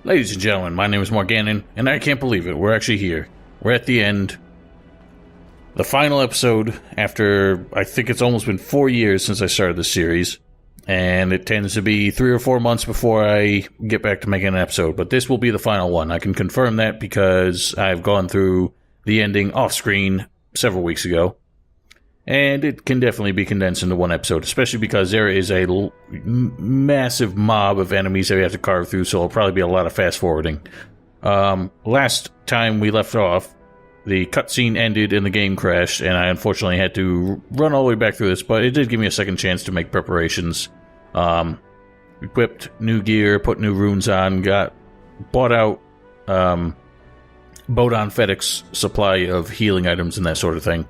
Ladies and gentlemen, my name is Morganon, and I can't believe it. We're actually here. We're at the end. The final episode after, I think it's almost been 4 years since I started this series. And it tends to be 3 or 4 months before I get back to making an episode. But this will be the final one. I can confirm that because I've gone through the ending off-screen several weeks ago. And it can definitely be condensed into one episode, especially because there is a massive mob of enemies that we have to carve through, so it'll probably be a lot of fast-forwarding. Last time we left off, the cutscene ended and the game crashed, and I unfortunately had to run all the way back through this, but it did give me a second chance to make preparations. Equipped new gear, put new runes on, bought out Bodon Fedic's supply of healing items and that sort of thing.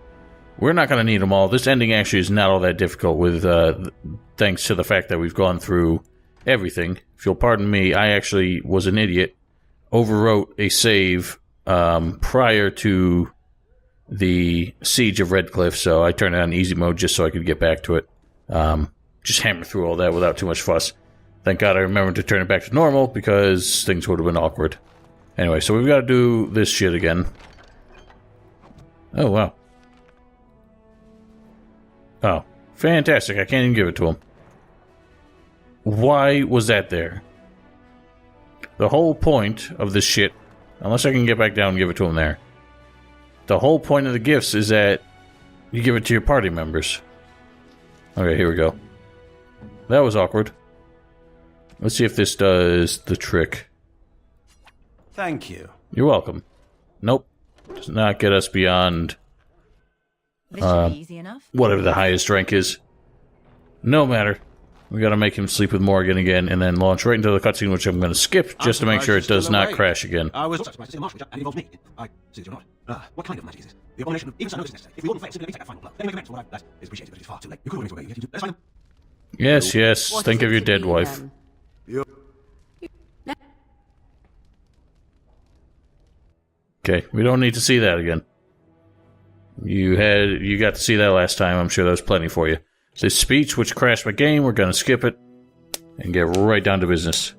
We're not going to need them all. This ending actually is not all that difficult with thanks to the fact that we've gone through everything. If you'll pardon me, I actually was an idiot. Overwrote a save prior to the Siege of Redcliffe, so I turned it on easy mode just so I could get back to it. Just hammer through all that without too much fuss. Thank God I remembered to turn it back to normal because things would have been awkward. Anyway, so we've got to do this shit again. Oh, wow. Oh, fantastic. I can't even give it to him. Why was that there? The whole point of this shit, unless I can get back down and give it to him there, the whole point of the gifts is that you give it to your party members. Okay, here we go. That was awkward. Let's see if this does the trick. Thank you. You're welcome. Nope. Does not get us beyond... This should be easy enough. Whatever the highest rank is. No matter. We gotta make him sleep with Morgan again and then launch right into the cutscene, which I'm gonna skip just to make sure it does not crash again. I was surprised to see a martial and involves me. I see that you're not. What kind of magic is this? The abomination of even so notice necessary. If the Order of Fate simply take that final blow, then we commence what that is appreciated, but it's far too late. You could have run away. Let's find him. Yes, yes. Think of your dead wife. Okay, we don't need to see that again. You got to see that last time. I'm sure that was plenty for you. This speech, which crashed my game, we're going to skip it and get right down to business.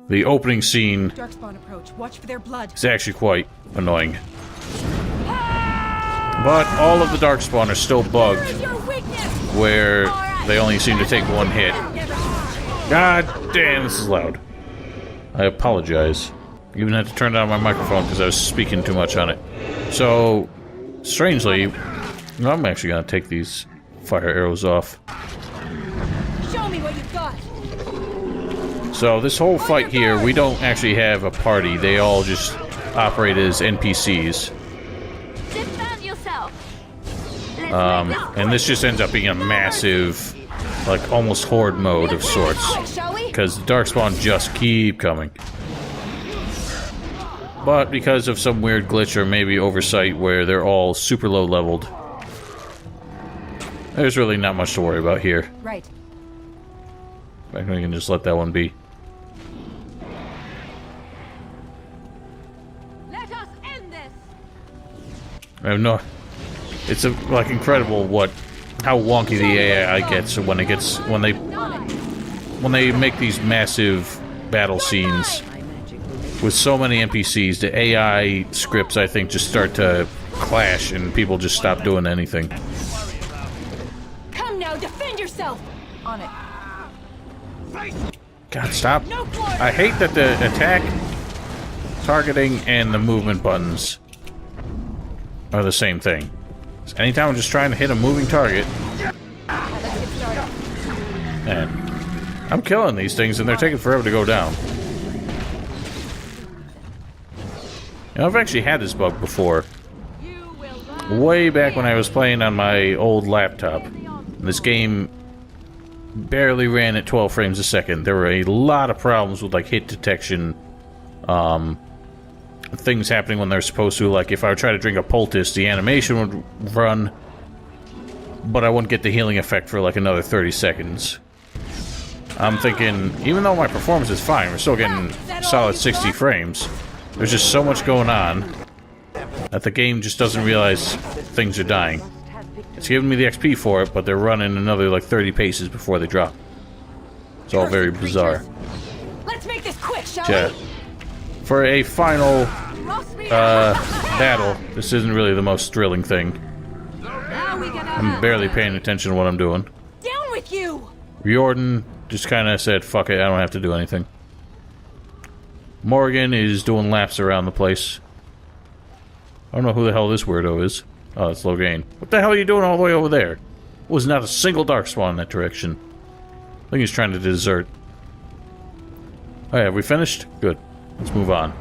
The opening scene approach. Watch for their blood. is actually quite annoying. But all of the Darkspawn are still bugged, where they only seem to take one hit. God damn, this is loud. I apologize. I even had to turn down my microphone because I was speaking too much on it. So... strangely, I'm actually going to take these fire arrows off. Show me what you've got. So this whole fight here, we don't actually have a party. They all just operate as NPCs. Defend yourself. And this just ends up being a massive, like almost horde mode of sorts. Because the Darkspawn just keep coming. But because of some weird glitch or maybe oversight where they're all super low leveled, there's really not much to worry about here. Right. In fact, we can just let that one be. Let us end this. I have no. It's like incredible how wonky the AI gets when they make these massive battle scenes. With so many NPCs, the AI scripts, I think, just start to clash and people just stop doing anything. Come now, defend yourself! On it. God, stop. I hate that the attack, targeting, and the movement buttons are the same thing. Anytime I'm just trying to hit a moving target... Man, I'm killing these things and they're taking forever to go down. You know, I've actually had this bug before. Way back when I was playing on my old laptop. This game barely ran at 12 frames a second. There were a lot of problems with, like, hit detection. Things happening when they're supposed to. Like, if I would try to drink a poultice, the animation would run. But I wouldn't get the healing effect for, like, another 30 seconds. I'm thinking, even though my performance is fine, we're still getting solid 60 frames. There's just so much going on that the game just doesn't realize things are dying. It's giving me the XP for it, but they're running another like 30 paces before they drop. It's all very bizarre. Let's make this quick, shall Yeah. we? For a final Ross me battle, this isn't really the most thrilling thing. Now we can I'm barely paying attention to what I'm doing. Down with you! Riordan just kind of said, fuck it, I don't have to do anything. Morgan is doing laps around the place. I don't know who the hell this weirdo is. Oh, it's Loghain. What the hell are you doing all the way over there? Was not a single darkspawn in that direction. I think he's trying to desert. Oh yeah, have we finished? Good. Let's move on.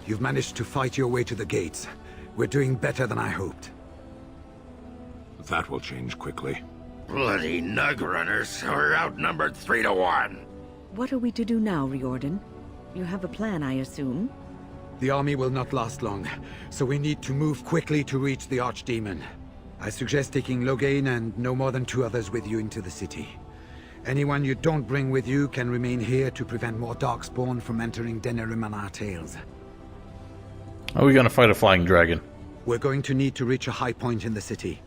You've managed to fight your way to the gates. We're doing better than I hoped. That will change quickly. Bloody nug runners are outnumbered 3 to 1. What are we to do now, Riordan? You have a plan, I assume? The army will not last long, so we need to move quickly to reach the Archdemon. I suggest taking Loghain and no more than 2 others with you into the city. Anyone you don't bring with you can remain here to prevent more Darkspawn from entering Denerim on our tails. Are we gonna fight a flying dragon? We're going to need to reach a high point in the city.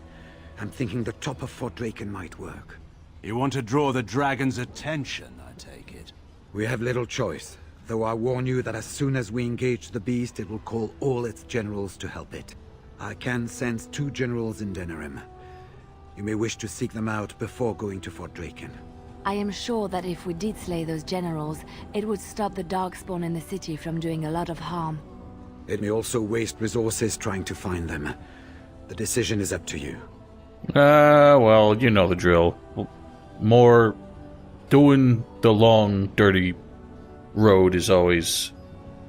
I'm thinking the top of Fort Draken might work. You want to draw the dragon's attention, I take it. We have little choice, though I warn you that as soon as we engage the beast, it will call all its generals to help it. I can sense 2 generals in Denerim. You may wish to seek them out before going to Fort Draken. I am sure that if we did slay those generals, it would stop the Darkspawn in the city from doing a lot of harm. It may also waste resources trying to find them. The decision is up to you. Well, you know the drill. More doing the long, dirty road is always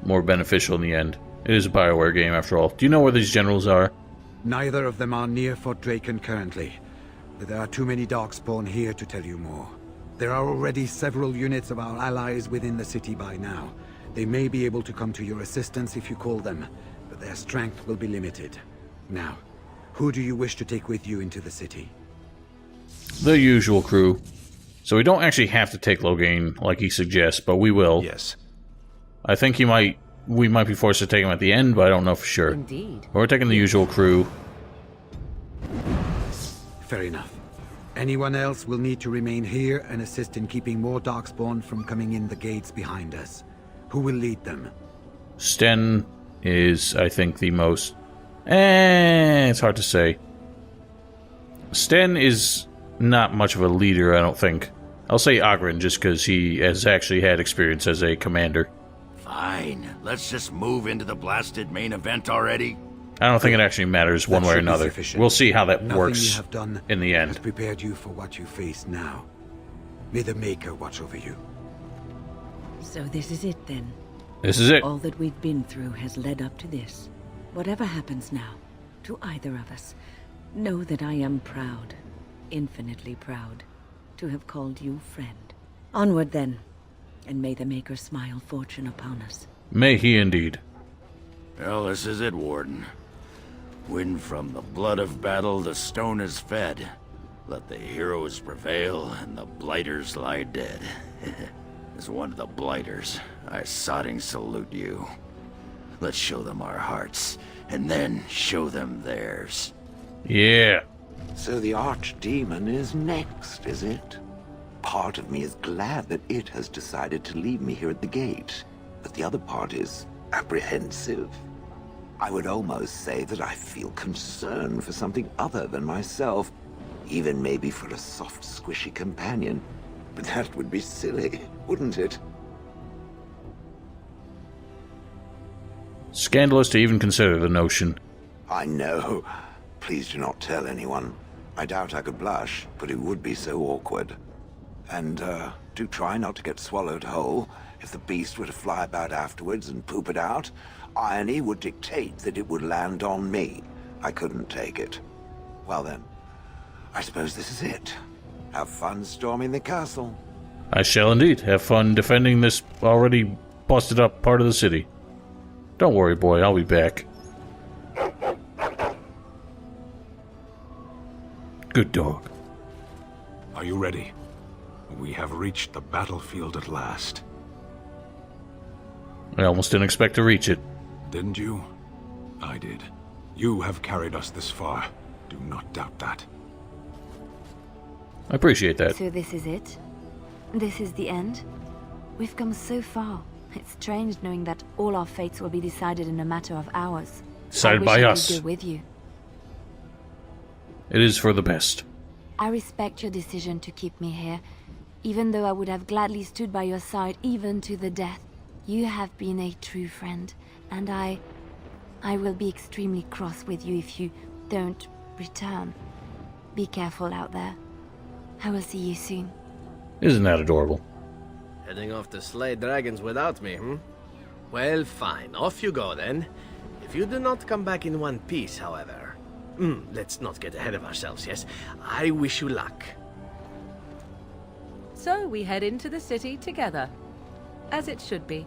more beneficial in the end. It is a BioWare game, after all. Do you know where these generals are? Neither of them are near Fort Draken currently, but there are too many Darkspawn here to tell you more. There are already several units of our allies within the city by now. They may be able to come to your assistance if you call them, but their strength will be limited. Now, who do you wish to take with you into the city? The usual crew. So we don't actually have to take Loghain like he suggests, but we will. Yes. I think we might be forced to take him at the end, but I don't know for sure. Indeed. But we're taking the usual crew. Fair enough. Anyone else will need to remain here and assist in keeping more Darkspawn from coming in the gates behind us. Who will lead them? Sten is, I think, the most... it's hard to say. Sten is not much of a leader, I don't think. I'll say Oghren, just because he has actually had experience as a commander. Fine. Let's just move into the blasted main event already. I don't think it actually matters one That way or should be another. sufficient. We'll see how that Nothing works you have done in the has end. prepared you for what you face now. May the Maker watch over you. So this is it then. This is it. All that we've been through has led up to this. Whatever happens now, to either of us, know that I am proud, infinitely proud, to have called you friend. Onward then, and may the Maker smile fortune upon us. May he indeed. Well, this is it, Warden. When from the blood of battle the stone is fed, let the heroes prevail and the blighters lie dead. As one of the blighters, I sodding salute you. Let's show them our hearts, and then show them theirs. Yeah. So the Archdemon is next, is it? Part of me is glad that it has decided to leave me here at the gate, but the other part is apprehensive. I would almost say that I feel concern for something other than myself, even maybe for a soft, squishy companion. But that would be silly, wouldn't it? Scandalous to even consider the notion. I know. Please do not tell anyone. I doubt I could blush, but it would be so awkward. And, do try not to get swallowed whole. If the beast were to fly about afterwards and poop it out, irony would dictate that it would land on me. I couldn't take it. Well then, I suppose this is it. Have fun storming the castle. I shall indeed have fun defending this already busted up part of the city. Don't worry, boy, I'll be back. Good dog. Are you ready? We have reached the battlefield at last. I almost didn't expect to reach it. Didn't you? I did. You have carried us this far. Do not doubt that. I appreciate that. So this is it? This is the end? We've come so far. It's strange knowing that all our fates will be decided in a matter of hours. Decided by us. I wish I could go with you. It is for the best. I respect your decision to keep me here, even though I would have gladly stood by your side even to the death. You have been a true friend, and I will be extremely cross with you if you don't return. Be careful out there. I will see you soon. Isn't that adorable? Heading off to slay dragons without me, Well, fine. Off you go, then. If you do not come back in one piece, however... let's not get ahead of ourselves, yes? I wish you luck. So we head into the city together. As it should be.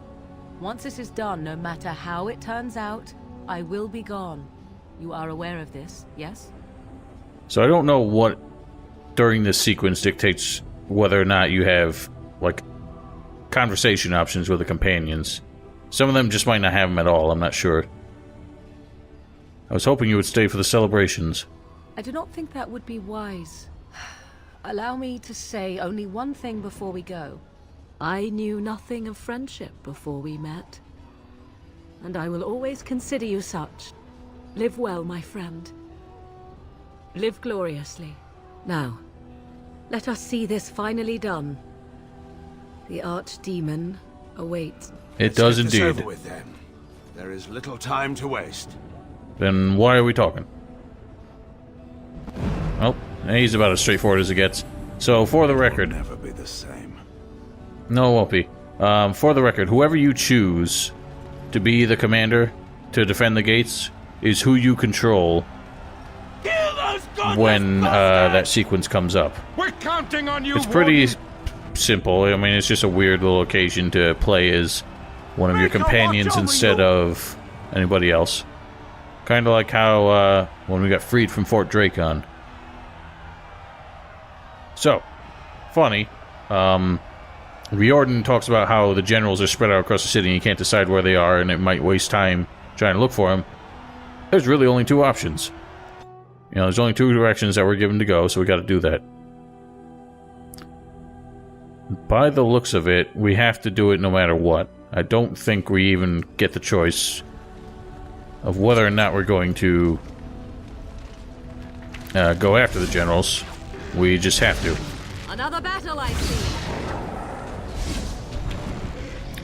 Once this is done, no matter how it turns out, I will be gone. You are aware of this, yes? So I don't know what during this sequence dictates whether or not you have, like, conversation options with the companions. Some of them just might not have them at all, I'm not sure. I was hoping you would stay for the celebrations. I do not think that would be wise. Allow me to say only one thing before we go. I knew nothing of friendship before we met. And I will always consider you such. Live well, my friend. Live gloriously. Now, let us see this finally done. The Archdemon awaits. It does indeed. Get this over with, then. There is little time to waste. Then why are we talking? Well, he's about as straightforward as it gets. So, for the record... It'll never be the same. No, it won't be. For the record, whoever you choose to be the commander to defend the gates is who you control when that sequence comes up. We're counting on you. It's pretty simple. I mean, it's just a weird little occasion to play as one of your companions instead of anybody else. Kind of like how when we got freed from Fort Dracon. So, funny. Riordan talks about how the generals are spread out across the city and you can't decide where they are and it might waste time trying to look for them. There's really only two options. You know, there's only two directions that we're given to go, so we gotta do that. By the looks of it, we have to do it no matter what. I don't think we even get the choice of whether or not we're going to go after the generals. We just have to. Another battle, I see.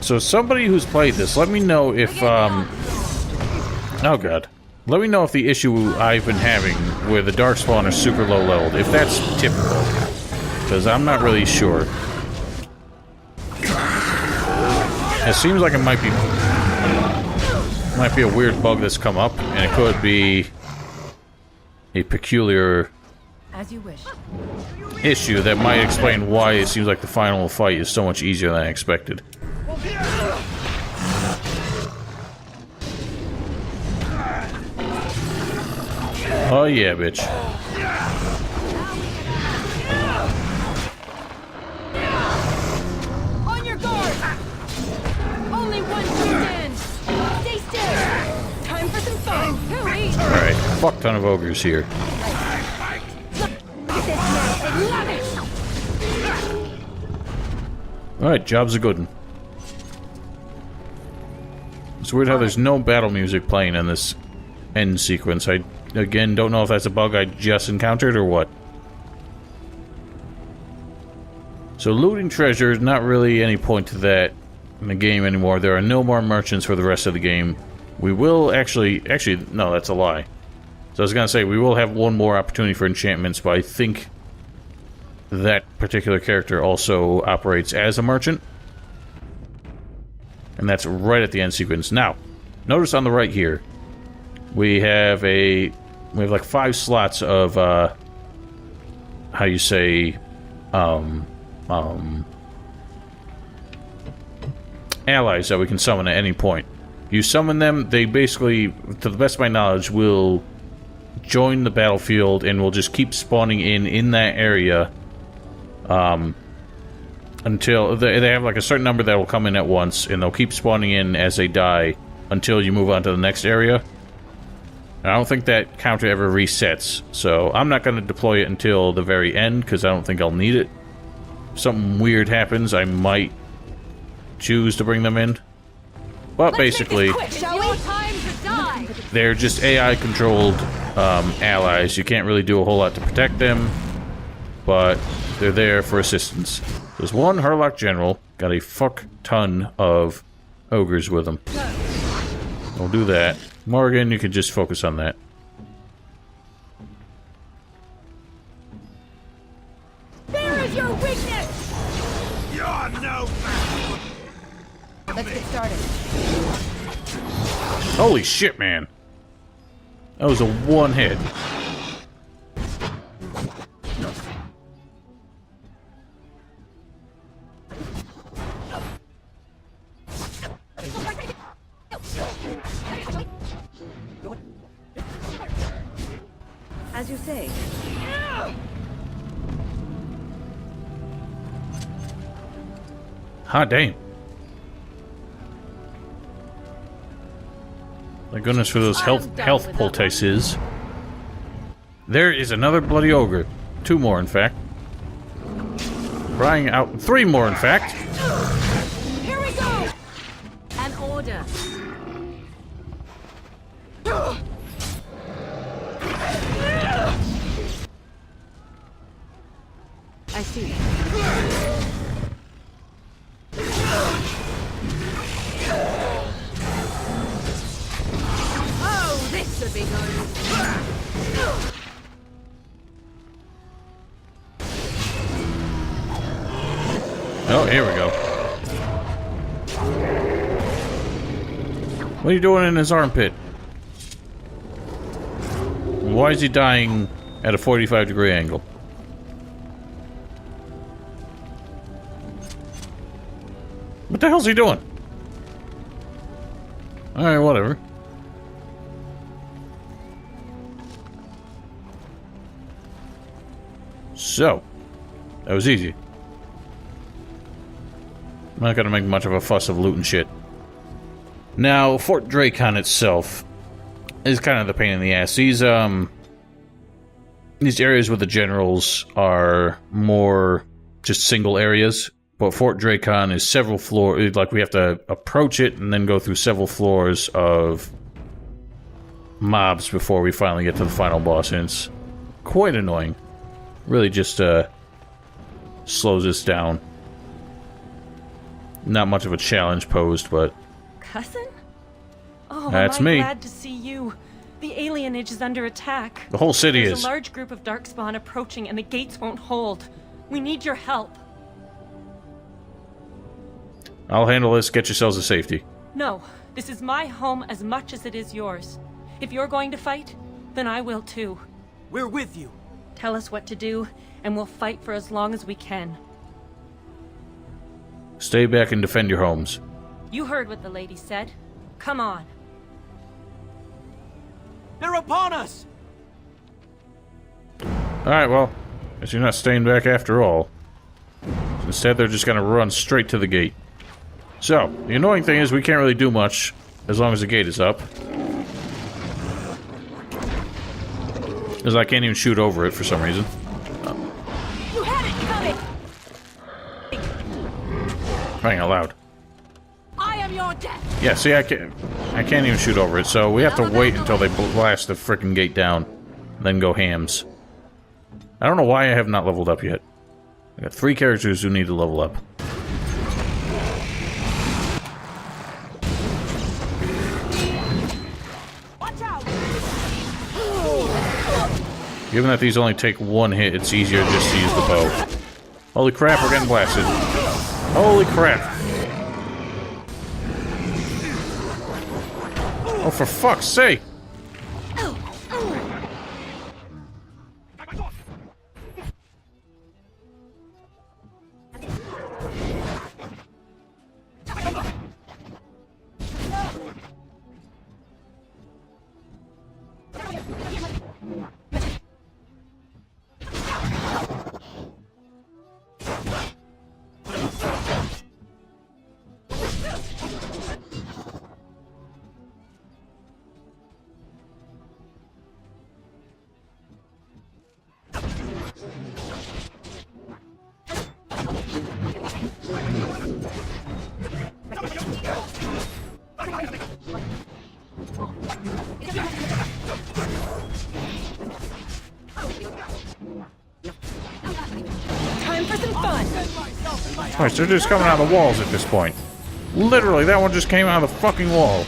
So somebody who's played this, let me know if, oh god. Let me know if the issue I've been having where the Darkspawn are super low leveled, if that's typical. Because I'm not really sure. It seems like it might be a weird bug that's come up, and it could be a peculiar As you wish. issue that might explain why it seems like the final fight is so much easier than I expected. Oh yeah, bitch. On your guard! Only one stand! Stay still! Time for some fun! Hooey! Alright, fuck ton of ogres here. Alright, job's a good one. It's weird how there's no battle music playing in this end sequence. I, again, don't know if that's a bug I just encountered or what. So looting treasure is not really any point to that in the game anymore. There are no more merchants for the rest of the game. We will actually, no, that's a lie. So I was gonna say, we will have one more opportunity for enchantments, but I think that particular character also operates as a merchant. And that's right at the end sequence. Now, notice on the right here, we have like 5 slots of, how you say, allies that we can summon at any point. You summon them, they basically, to the best of my knowledge, will join the battlefield and will just keep spawning in that area until they have like a certain number that will come in at once, and they'll keep spawning in as they die until you move on to the next area. And I don't think that counter ever resets, so I'm not going to deploy it until the very end because I don't think I'll need it. something weird happens, I might choose to bring them in. But basically, they're just AI-controlled allies. You can't really do a whole lot to protect them, but they're there for assistance. There's one Harlock General, got a fuck ton of ogres with him. We'll do that. Morgan, you can just focus on that. There is your weakness! You're no match! Let's get started. Holy shit, man. That was a one hit. As you say. Hot damn. Thank goodness for those health poultices. There is another bloody ogre. 2 more, in fact. Crying out. 3 more, in fact. Here we go! An order. I see. Oh, this should be good. Oh, here we go. What are you doing in his armpit? Why is he dying at a 45-degree angle? What the hell's he doing? Alright, whatever. So, that was easy. I'm not gonna make much of a fuss of loot and shit. Now, Fort Dracon itself is kind of the pain in the ass. These areas with the generals are more just single areas. But Fort Dracon is several floors, like we have to approach it and then go through several floors of mobs before we finally get to the final boss, and it's quite annoying. Really just slows us down. Not much of a challenge posed, but... Cousin? Oh, that's am I me. Glad to see you. The alienage is under attack. The whole city There's is. a large group of Darkspawn approaching and the gates won't hold. We need your help. I'll handle this. Get yourselves to safety. No, this is my home as much as it is yours. If you're going to fight, then I will too. We're with you. Tell us what to do, and we'll fight for as long as we can. Stay back and defend your homes. You heard what the lady said. Come on. They're upon us! Alright, well, guess you're not staying back after all. Instead, they're just gonna run straight to the gate. So, the annoying thing is we can't really do much as long as the gate is up. Because I can't even shoot over it for some reason. You had it coming! Crying out loud. I am your death! Yeah, see, I can't even shoot over it, so we have to wait until they blast the frickin' gate down, then go hams. I don't know why I have not leveled up yet. I got 3 characters who need to level up. Watch out! Given that these only take 1 hit, it's easier just to use the bow. Holy crap, we're getting blasted. Holy crap! Oh, for fuck's sake! fun! Alright, so they're just coming out of the walls at this point. Literally, that one just came out of the fucking wall.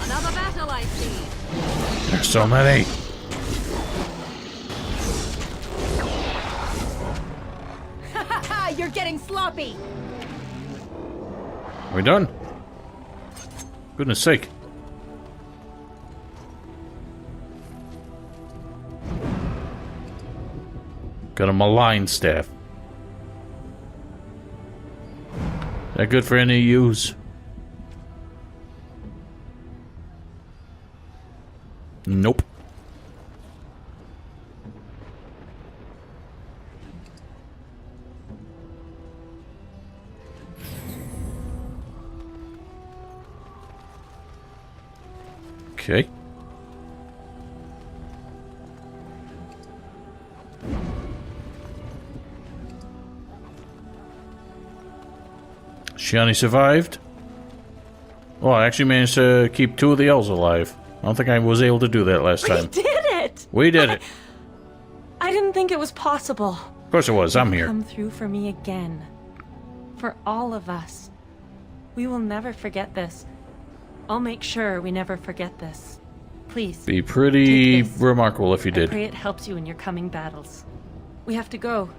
Another battle, I see. There's so many. You're getting sloppy! Are we done? Goodness sake. Got a malign staff. That good for any use? Nope. Okay. Shiani survived. Well, I actually managed to keep 2 of the elves alive. I don't think I was able to do that last time. We did it! We did it. I didn't think it was possible. Of course it was. I'm here. Come through for me again. For all of us. We will never forget this. I'll make sure we never forget this. Please. Be pretty take this. remarkable if you I did. pray it helps you in your coming battles. We have to go.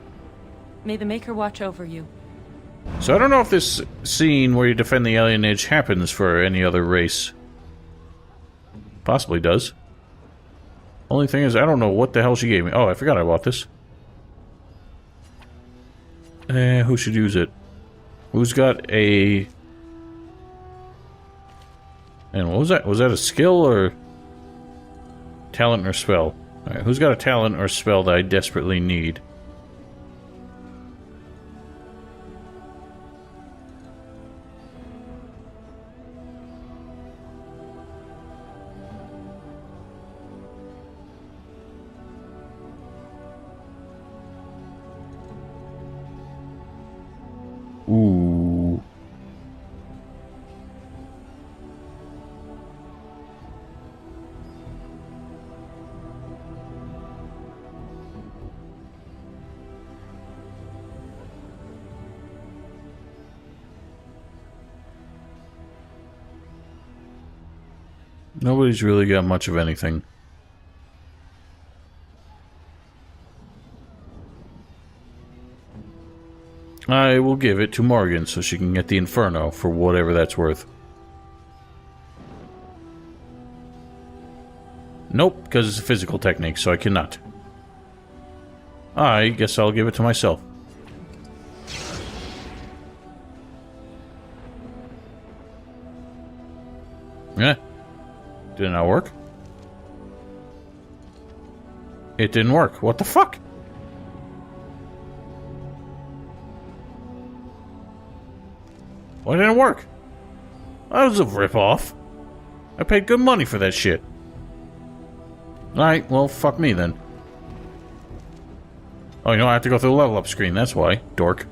May the Maker watch over you. So I don't know if this scene where you defend the alien age happens for any other race. Possibly does. Only thing is, I don't know what the hell she gave me. Oh, I forgot I bought this. Who should use it? Who's got a... And what was that? Was that a skill or... talent or spell? Alright, who's got a talent or spell that I desperately need? Ooh. Nobody's really got much of anything. I will give it to Morgan so she can get the Inferno for whatever that's worth. Nope, because it's a physical technique, so I cannot. I guess I'll give it to myself. Yeah. Did it not work? It didn't work. What the fuck? Why didn't it work? That was a rip-off. I paid good money for that shit. Alright, well, fuck me then. Oh, you know, I have to go through the level up screen, that's why. Dork.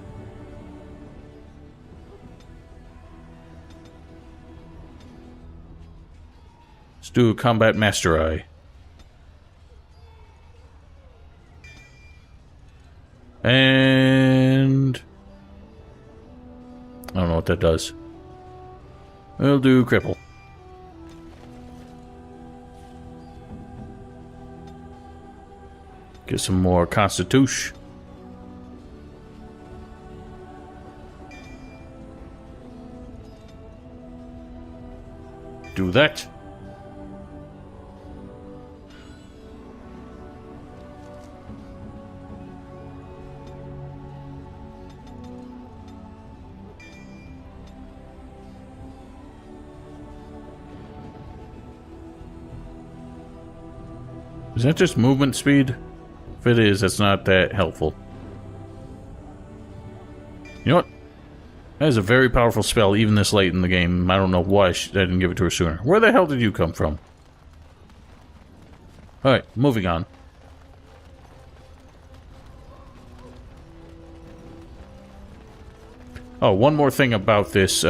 Let's do Combat Master Eye. And... I don't know what that does. We'll do Cripple. Get some more Constitution. Do that. Is that just movement speed? If it is, that's not that helpful. You know what? That is a very powerful spell, even this late in the game. I don't know why I didn't give it to her sooner. Where the hell did you come from? Alright, moving on. Oh, one more thing about this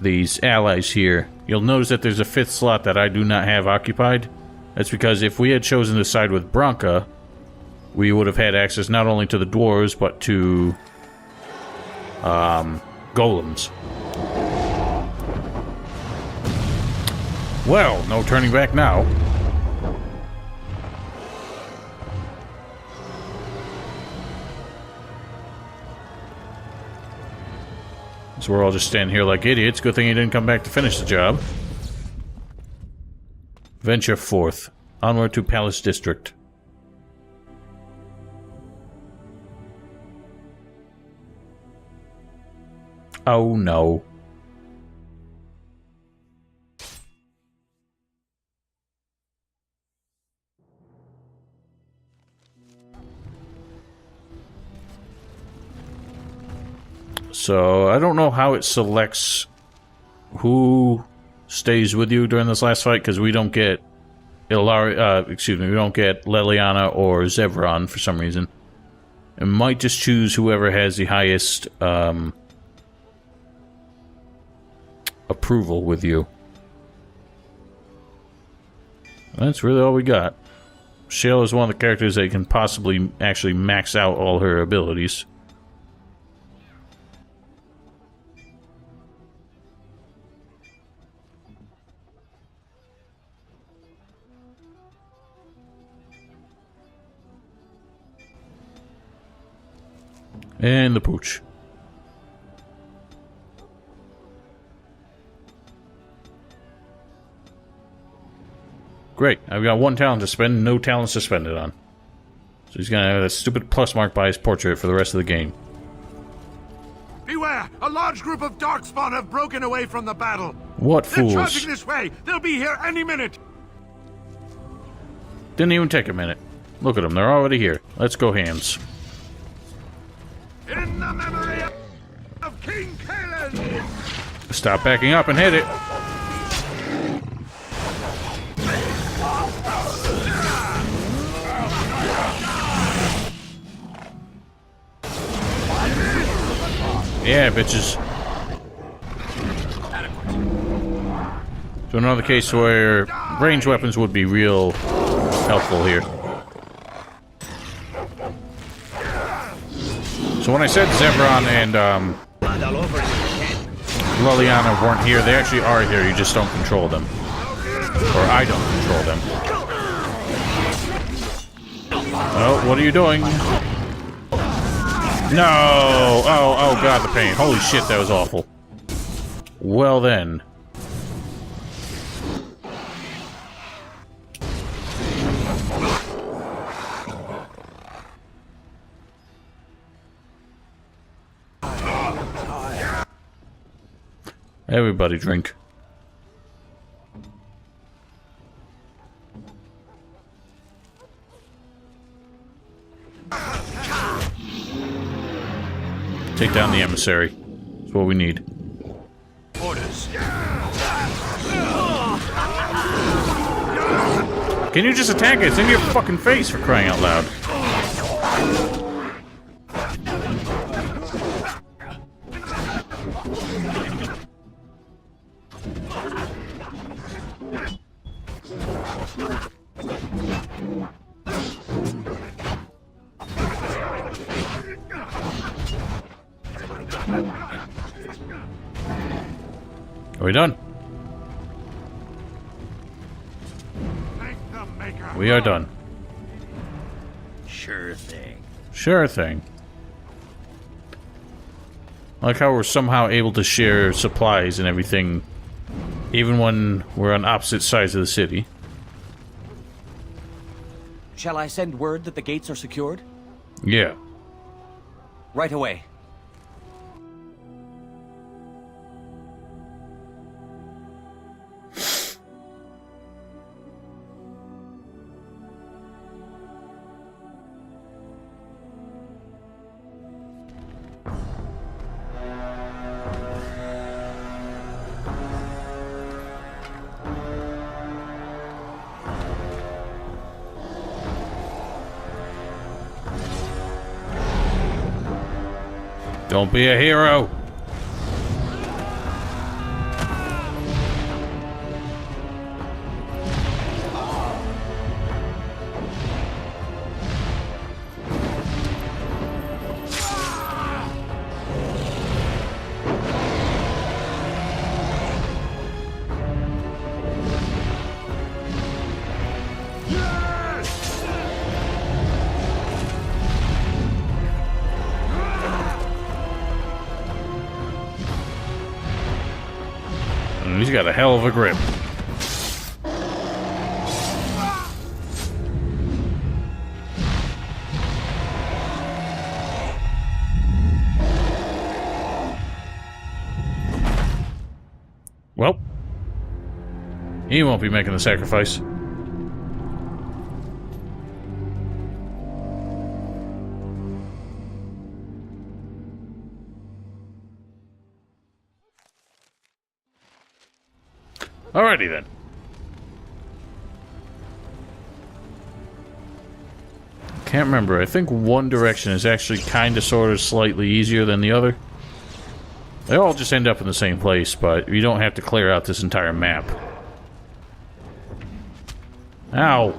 these allies here, you'll notice that there's a 5th slot that I do not have occupied. That's because if we had chosen to side with Branka, we would have had access not only to the dwarves, but to golems. Well, no turning back now. So we're all just standing here like idiots. Good thing he didn't come back to finish the job. Venture forth. Onward to Palace District. Oh no. So, I don't know how it selects who stays with you during this last fight, because we don't get we don't get Leliana or Zevran for some reason. It might just choose whoever has the highest approval with you. That's really all we got. Shale is one of the characters that can possibly actually max out all her abilities. And the pooch. Great. I've got 1 talent to spend, no talents to spend it on. So he's gonna have that stupid plus mark by his portrait for the rest of the game. Beware! A large group of Darkspawn have broken away from the battle. What fools? They're charging this way. They'll be here any minute. Didn't even take a minute. Look at them. They're already here. Let's go hams. In the memory of King Kalen! Stop backing up and hit it. Yeah, bitches. So another case where ranged weapons would be real helpful here. So when I said Zevran and Leliana weren't here, they actually are here, you just don't control them. Or I don't control them. Oh, what are you doing? No! Oh god, the pain. Holy shit, that was awful. Well then. Everybody drink. Take down the emissary. That's what we need. Orders. Can you just attack it? It's in your fucking face, for crying out loud. Are we done? We are done. Sure thing. Sure thing. I like how we're somehow able to share supplies and everything, even when we're on opposite sides of the city. Shall I send word that the gates are secured? Yeah. Right away. Don't be a hero. And he's got a hell of a grip. Well, he won't be making the sacrifice. Alrighty then. Can't remember. I think one direction is actually kind of, sort of, slightly easier than the other. They all just end up in the same place, but you don't have to clear out this entire map. Ow.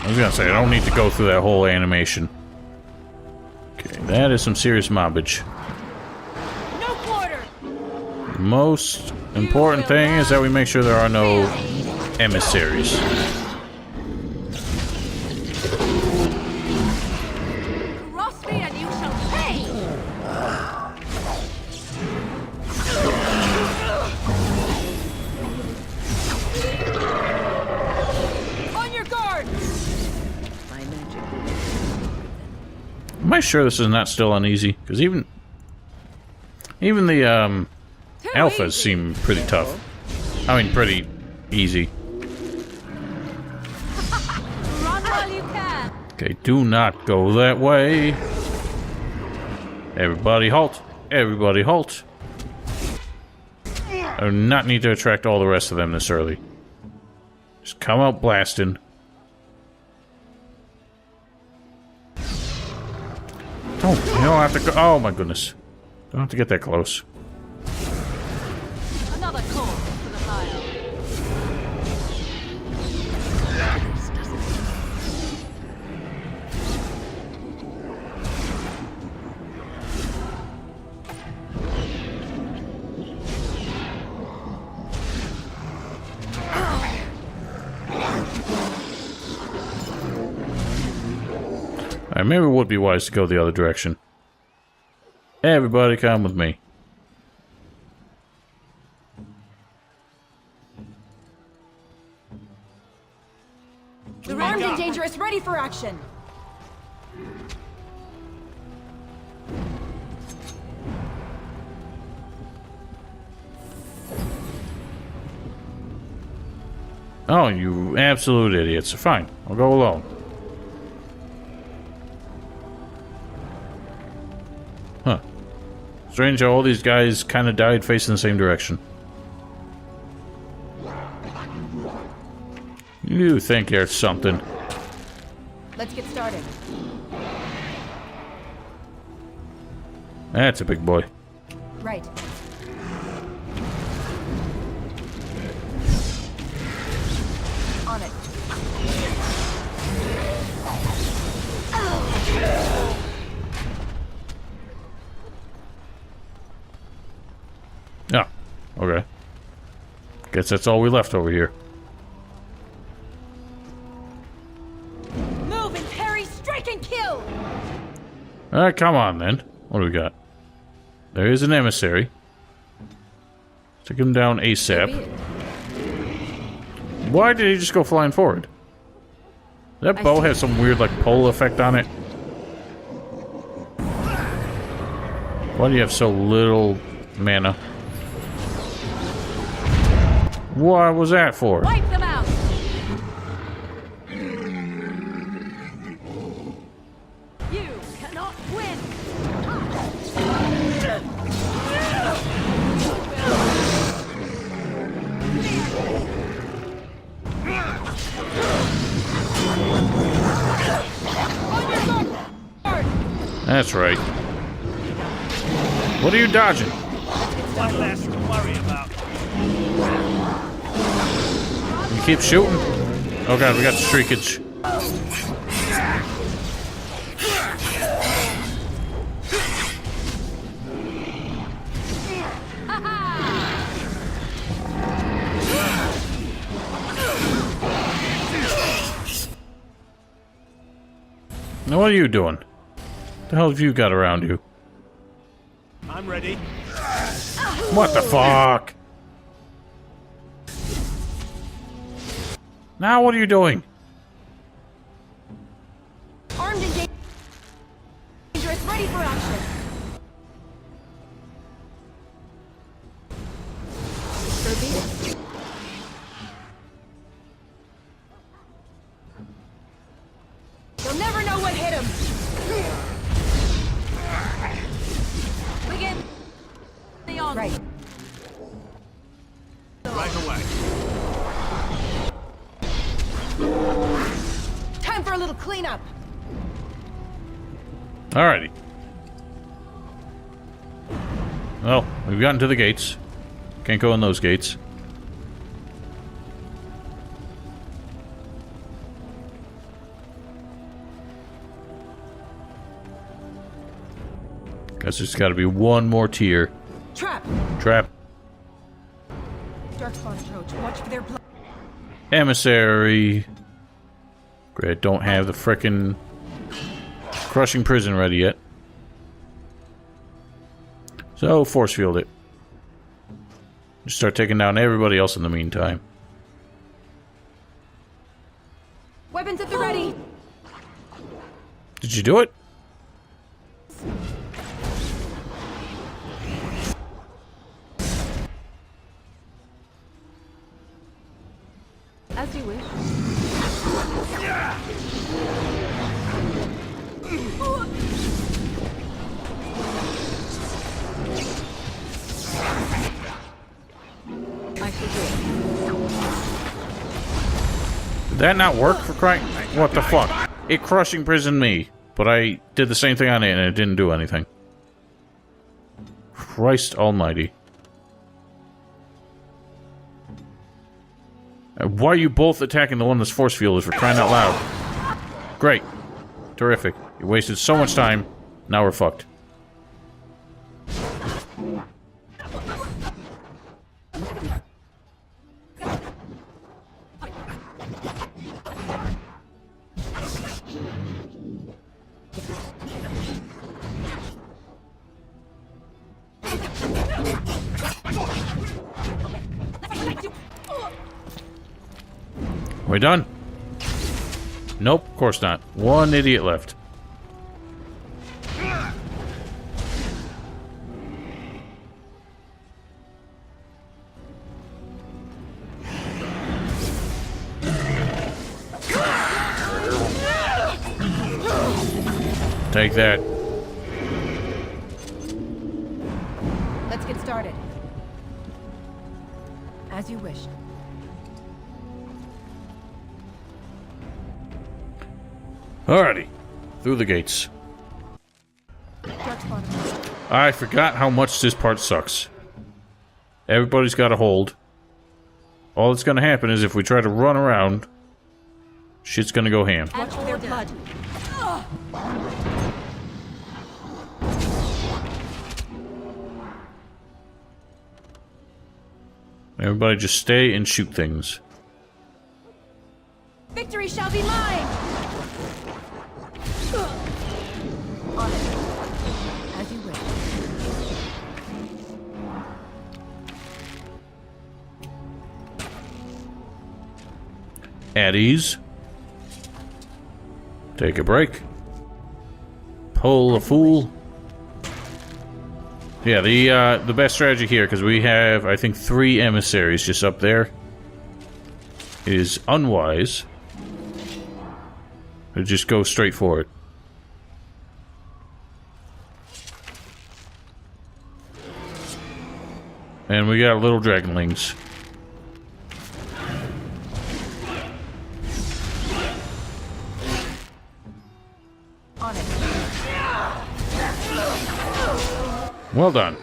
I was gonna say, I don't need to go through that whole animation. Okay, that is some serious mobbage. No quarter. The most important thing is that we make sure there are no emissaries. Cross me and you shall pay. On your guard. Am I sure this is not still on easy? Because even the alphas seem pretty tough. I mean, pretty easy. Run while you can. Okay, do not go that way. Everybody halt. Everybody halt. I do not need to attract all the rest of them this early. Just come out blasting. You don't have to go. Oh my goodness. Don't have to get that close. Another corpse for the pile. Alright, maybe it would be wise to go the other direction. Everybody come with me. They're armed and dangerous, ready for action. Oh, you absolute idiots. Fine, I'll go alone. Huh. Strange how all these guys kind of died facing the same direction. You think you're something. Let's get started. That's a big boy. Right. On it. Yeah. Okay. Guess that's all we left over here. Move and parry, strike and kill. Alright, come on then. What do we got? There is an emissary. Take him down ASAP. Why did he just go flying forward? That bow has some weird, like, pole effect on it. Why do you have so little mana? What was that for? Wipe them out. You cannot win. That's right. What are you dodging? One less to worry about. You keep shooting? Oh god, we got the shriekage. Now what are you doing? The hell have you got around you? I'm ready. What the fuck? Now what are you doing? Armed and dangerous, ready for action. Forbidden. You'll never know what hit him. Begin. Right. Right away. Time for a little cleanup. Alrighty. Well, we've gotten to the gates. Can't go in those gates. Guess there's got to be one more tier. Trap. Trap. Darkspawn approach. Watch for their blood. Emissary. Great, don't have the frickin' crushing prison ready yet. So, force field it. Just start taking down everybody else in the meantime. Weapons at the ready. Did you do it? As you wish. I shall do it. Did that not work for crying? What the fuck? It crushing prisoned me, but I did the same thing on it and it didn't do anything. Christ almighty. Why are you both attacking the one that's force fielded for crying out loud? Great. Terrific. You wasted so much time. Now we're fucked. We done? Nope, of course not. One idiot left. Take that. Let's get started. As you wish. Alrighty. Through the gates. I forgot how much this part sucks. Everybody's got a hold. All that's gonna happen is if we try to run around, shit's gonna go ham. Watch for their blood. Everybody just stay and shoot things. Victory shall be mine! On it. As you wish. At ease. Take a break. Pull a fool. Yeah, the best strategy here, because we have, I think, 3 emissaries just up there, is unwise. To just go straight for it. And we got little dragonlings. On it. Well done.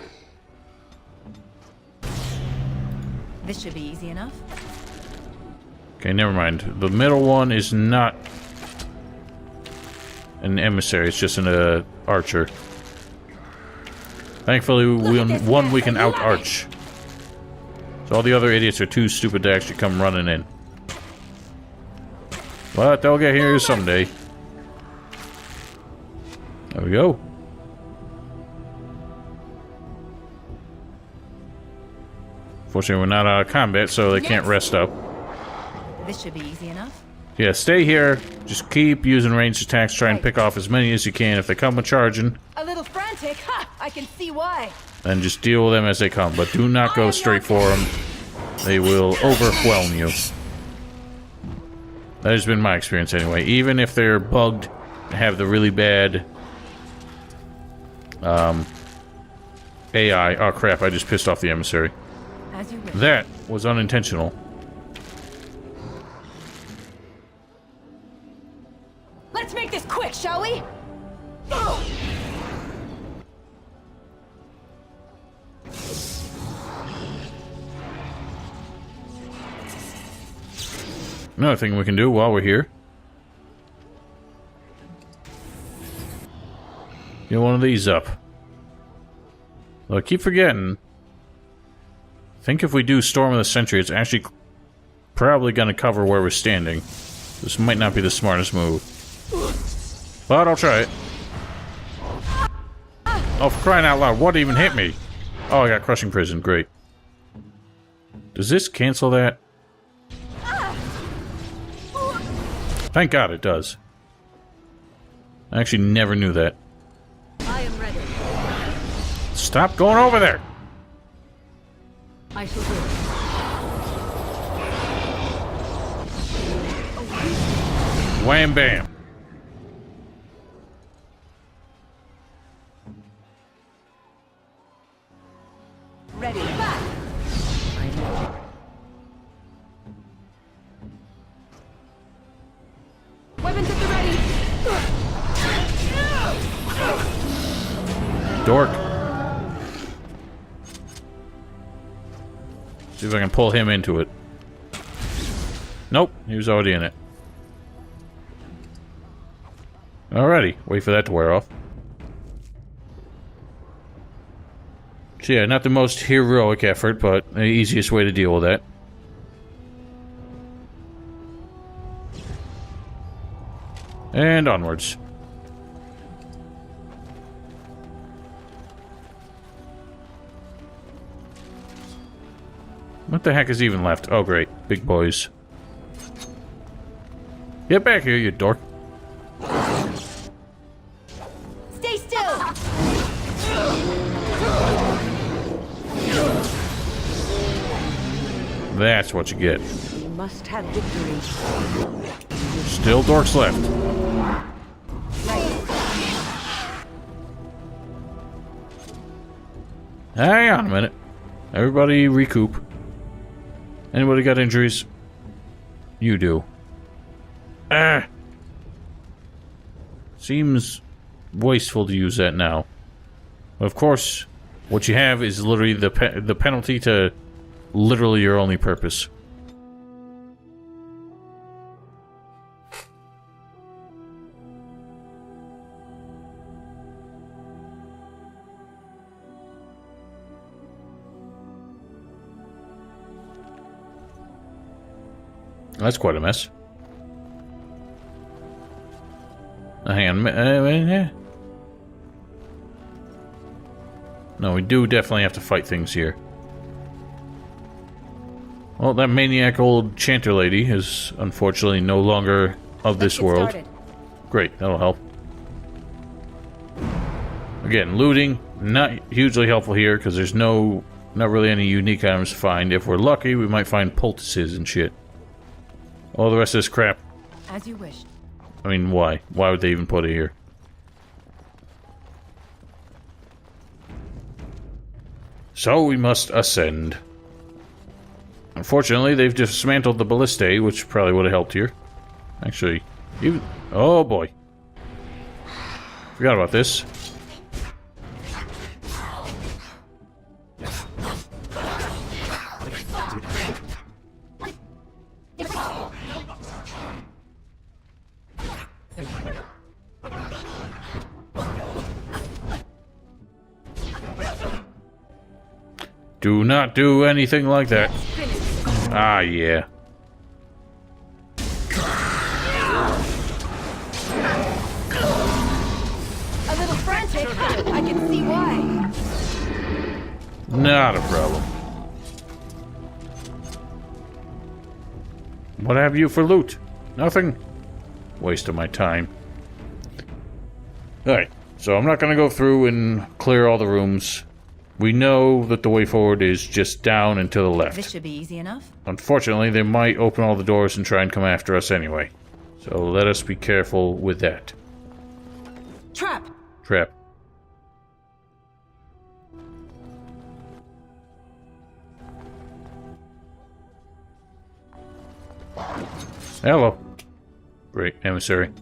This should be easy enough. Okay, never mind. The middle one is not an emissary, it's just an archer. Thankfully, we can out-arch. So all the other idiots are too stupid to actually come running in. But they'll get here someday. There we go. Fortunately, we're not out of combat, so they can't rest up. This should be easy enough. Yeah, stay here. Just keep using ranged attacks. Try and pick off as many as you can. If they come with charging, A little frantic. Ha! I can see why. then just deal with them as they come. But do not go straight for them. They will overwhelm you. That has been my experience anyway. Even if they're bugged, have the really bad AI. Oh crap, I just pissed off the emissary. As you wish. That was unintentional. Let's make this quick, shall we? Another thing we can do while we're here. Get one of these up. Well, I keep forgetting. I think if we do Storm of the Century, it's actually probably going to cover where we're standing. This might not be the smartest move. But I'll try it. Oh, for crying out loud, what even hit me? Oh, I got Crushing Prison, great. Does this cancel that? Thank God it does. I actually never knew that. I am ready. Stop going over there! I shall do it. Wham bam. Ready. Back. Weapons at the ready. Dork. See if I can pull him into it. Nope, he was already in it. Alrighty, wait for that to wear off. So yeah, not the most heroic effort, but the easiest way to deal with that. And onwards. What the heck is even left? Oh great, big boys. Get back here, you dork. Stay still. That's what you get. We must have victory. Still dorks left. Hang on a minute. Everybody recoup. Anybody got injuries? You do. Ah! Seems wasteful to use that now. Of course, what you have is literally the penalty to literally your only purpose. That's quite a mess. Hang on. No, we do definitely have to fight things here. Well, that maniac old chanter lady is unfortunately no longer of this world. Great, that'll help. Again, looting, not hugely helpful here because there's not really any unique items to find. If we're lucky, we might find poultices and shit. All the rest of this crap. As you wish. I mean, why? Why would they even put it here? So we must ascend. Unfortunately, they've dismantled the ballistae, which probably would have helped here. Actually, even... Oh boy. Forgot about this. Do not do anything like that. Ah, yeah. A little I can see why. Not a problem. What have you for loot? Nothing? Waste of my time. Alright, so I'm not going to go through and clear all the rooms. We know that the way forward is just down and to the left. This should be easy enough. Unfortunately, they might open all the doors and try and come after us anyway. So let us be careful with that. Trap! Trap. Hello. Great emissary.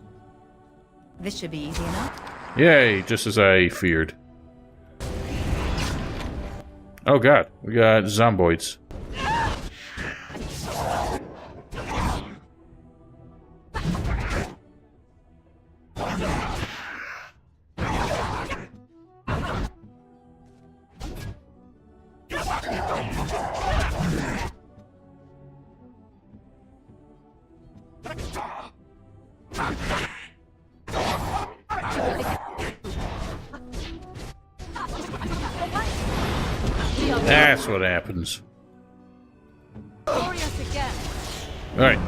This should be easy enough. Yay, just as I feared. Oh god, we got zomboids. That's what happens. Alright.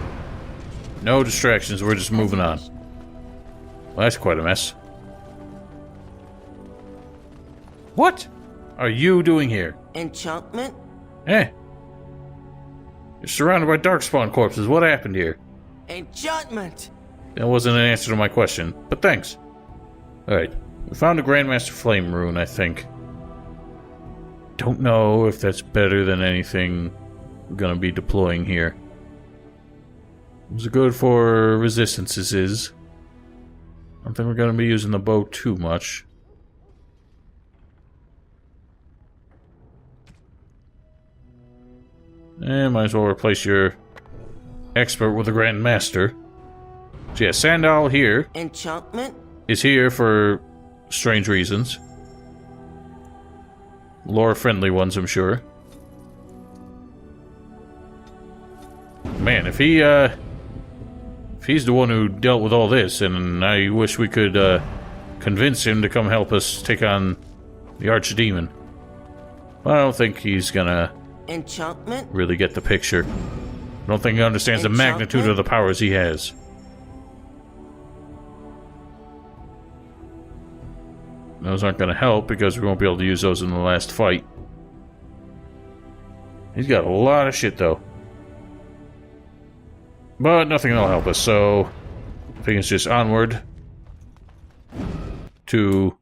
No distractions, we're just moving on. Well, that's quite a mess. What are you doing here? Enchantment? Eh. You're surrounded by darkspawn corpses. What happened here? Enchantment! That wasn't an answer to my question, but thanks. Alright. We found a Grandmaster Flame rune, I think. Don't know if that's better than anything we're gonna be deploying here. Is it good for resistances? I don't think we're gonna be using the bow too much. Might as well replace your expert with a Grand Master. So yeah, Sandal here. Enchantment? Is here for strange reasons. Lore-friendly ones, I'm sure. Man, if he's the one who dealt with all this, and I wish we could convince him to come help us take on the Archdemon. But I don't think he's gonna Enchantment? really get the picture. I don't think he understands the magnitude of the powers he has. Those aren't going to help because we won't be able to use those in the last fight. He's got a lot of shit though. But nothing will help us, so I think it's just onward to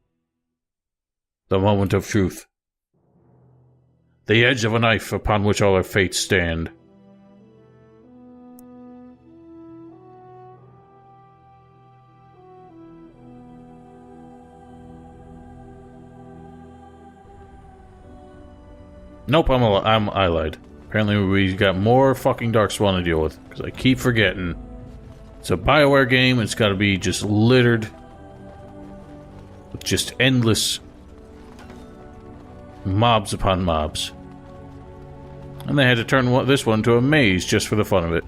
the moment of truth. The edge of a knife upon which all our fates stand. Nope, I lied. Apparently we got more fucking Darkspawn to deal with, because I keep forgetting. It's a BioWare game, it's gotta be just littered with just endless mobs upon mobs. And they had to turn this one into a maze just for the fun of it.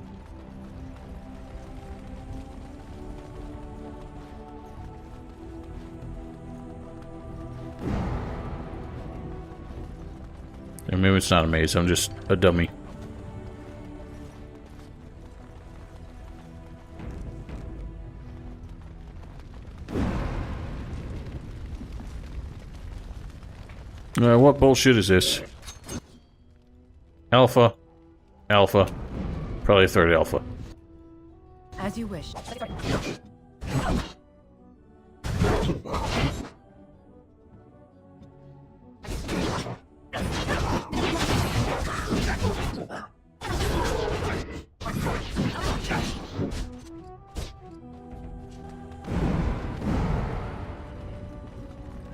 And maybe it's not a maze, I'm just a dummy. What bullshit is this? Alpha. Alpha. Probably a third alpha. As you wish.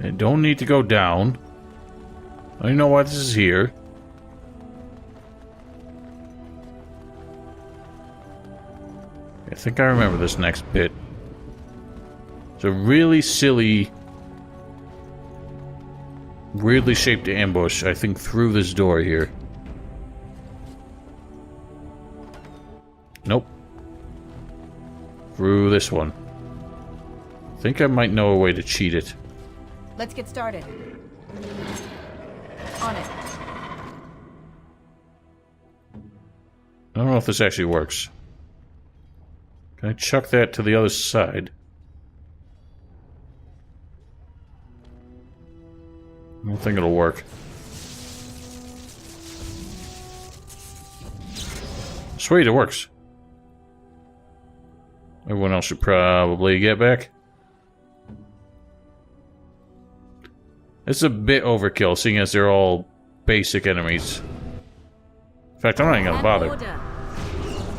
I don't need to go down. I don't know why this is here. I think I remember this next bit. It's a really silly, weirdly shaped ambush, I think, through this door here. Nope. Through this one. I think I might know a way to cheat it. Let's get started. On it. I don't know if this actually works. Can I chuck that to the other side? I don't think it'll work. Sweet, it works. Everyone else should probably get back. It's a bit overkill, seeing as they're all basic enemies. In fact, I'm not even gonna bother.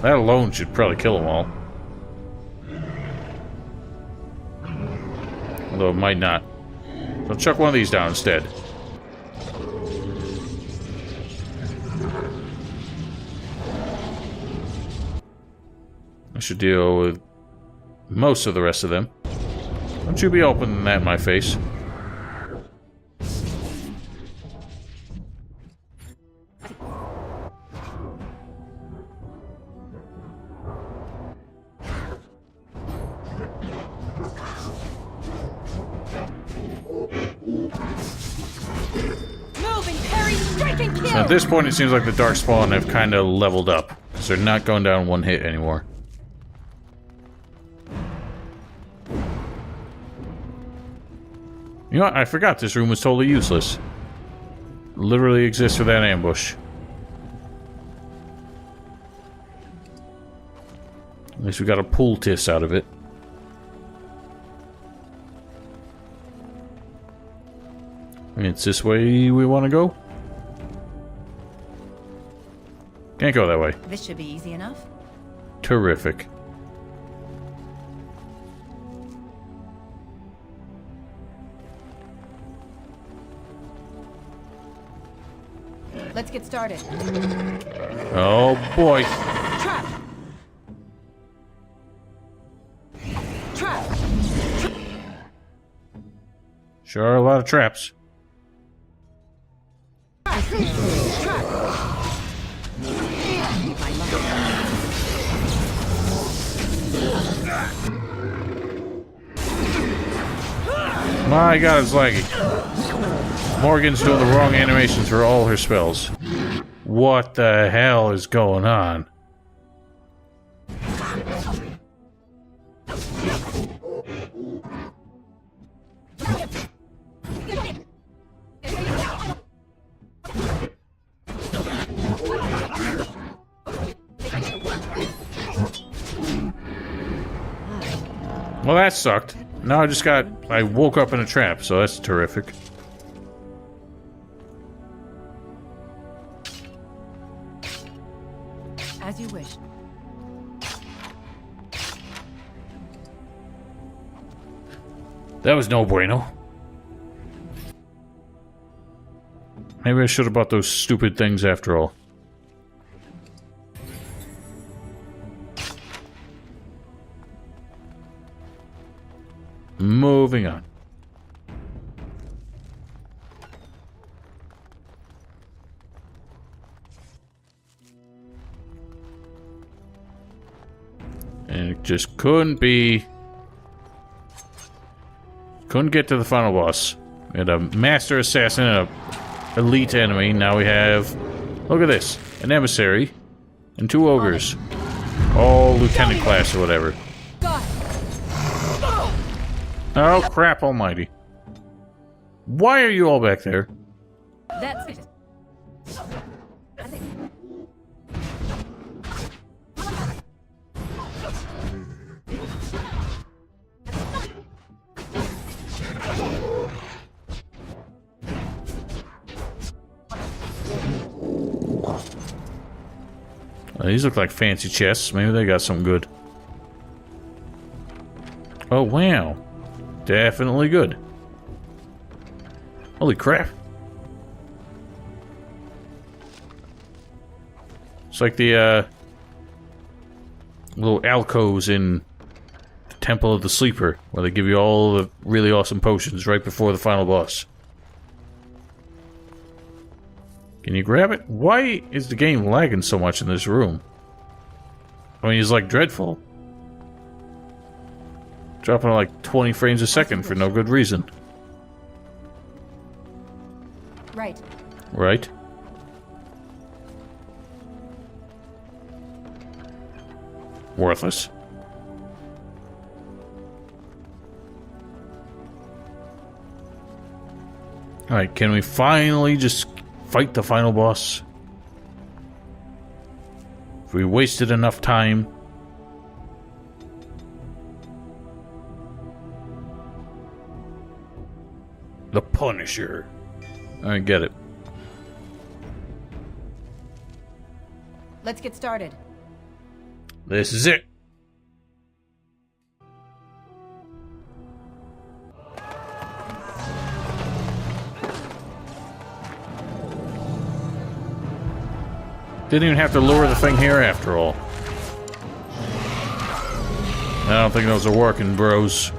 That alone should probably kill them all. Although it might not. So chuck one of these down instead. I should deal with most of the rest of them. Don't you be opening that in my face. So at this point, it seems like the Darkspawn have kind of leveled up, because they're not going down one hit anymore. You know what? I forgot this room was totally useless. Literally exists for that ambush. At least we got a pull tiss out of it. It's this way we want to go? Can't go that way. This should be easy enough. Terrific. Let's get started. Oh boy. Trap. Trap. Sure are a lot of traps. My god, it's laggy. Morgan's doing the wrong animations for all her spells. What the hell is going on? Well, that sucked. Now I woke up in a trap, so that's terrific. As you wish. That was no bueno. Maybe I should have bought those stupid things after all. Moving on. And it just couldn't be... Couldn't get to the final boss. We had a master assassin and a elite enemy. Now we have... Look at this. An emissary. And 2 ogres. All lieutenant class or whatever. Oh, crap almighty. Why are you all back there? That's it. These look like fancy chests. Maybe they got something good. Oh, wow. Definitely good. Holy crap. It's like the, little alcoves in the Temple of the Sleeper, where they give you all the really awesome potions right before the final boss. Can you grab it? Why is the game lagging so much in this room? I mean, it's like dreadful. Dropping like 20 frames a second for no good reason. Right. Worthless. Alright, can we finally just fight the final boss? If we wasted enough time. The Punisher. I get it. Let's get started. This is it. Didn't even have to lure the thing here after all. I don't think those are working, bros.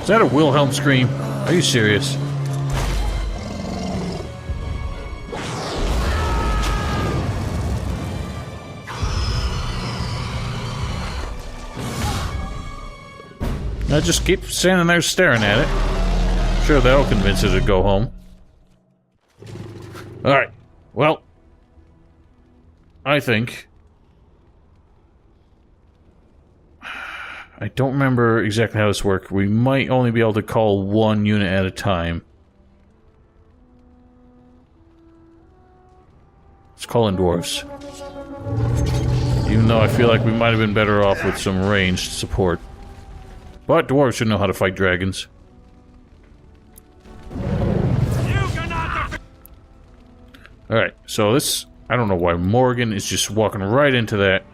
Is that a Wilhelm scream? Are you serious? I just keep standing there staring at it. Sure, that'll convince it to go home. Alright. Well, I think... I don't remember exactly how this works. We might only be able to call one unit at a time. Let's call in dwarves. Even though I feel like we might have been better off with some ranged support. But dwarves should know how to fight dragons. Alright, so this... I don't know why Morgan is just walking right into that.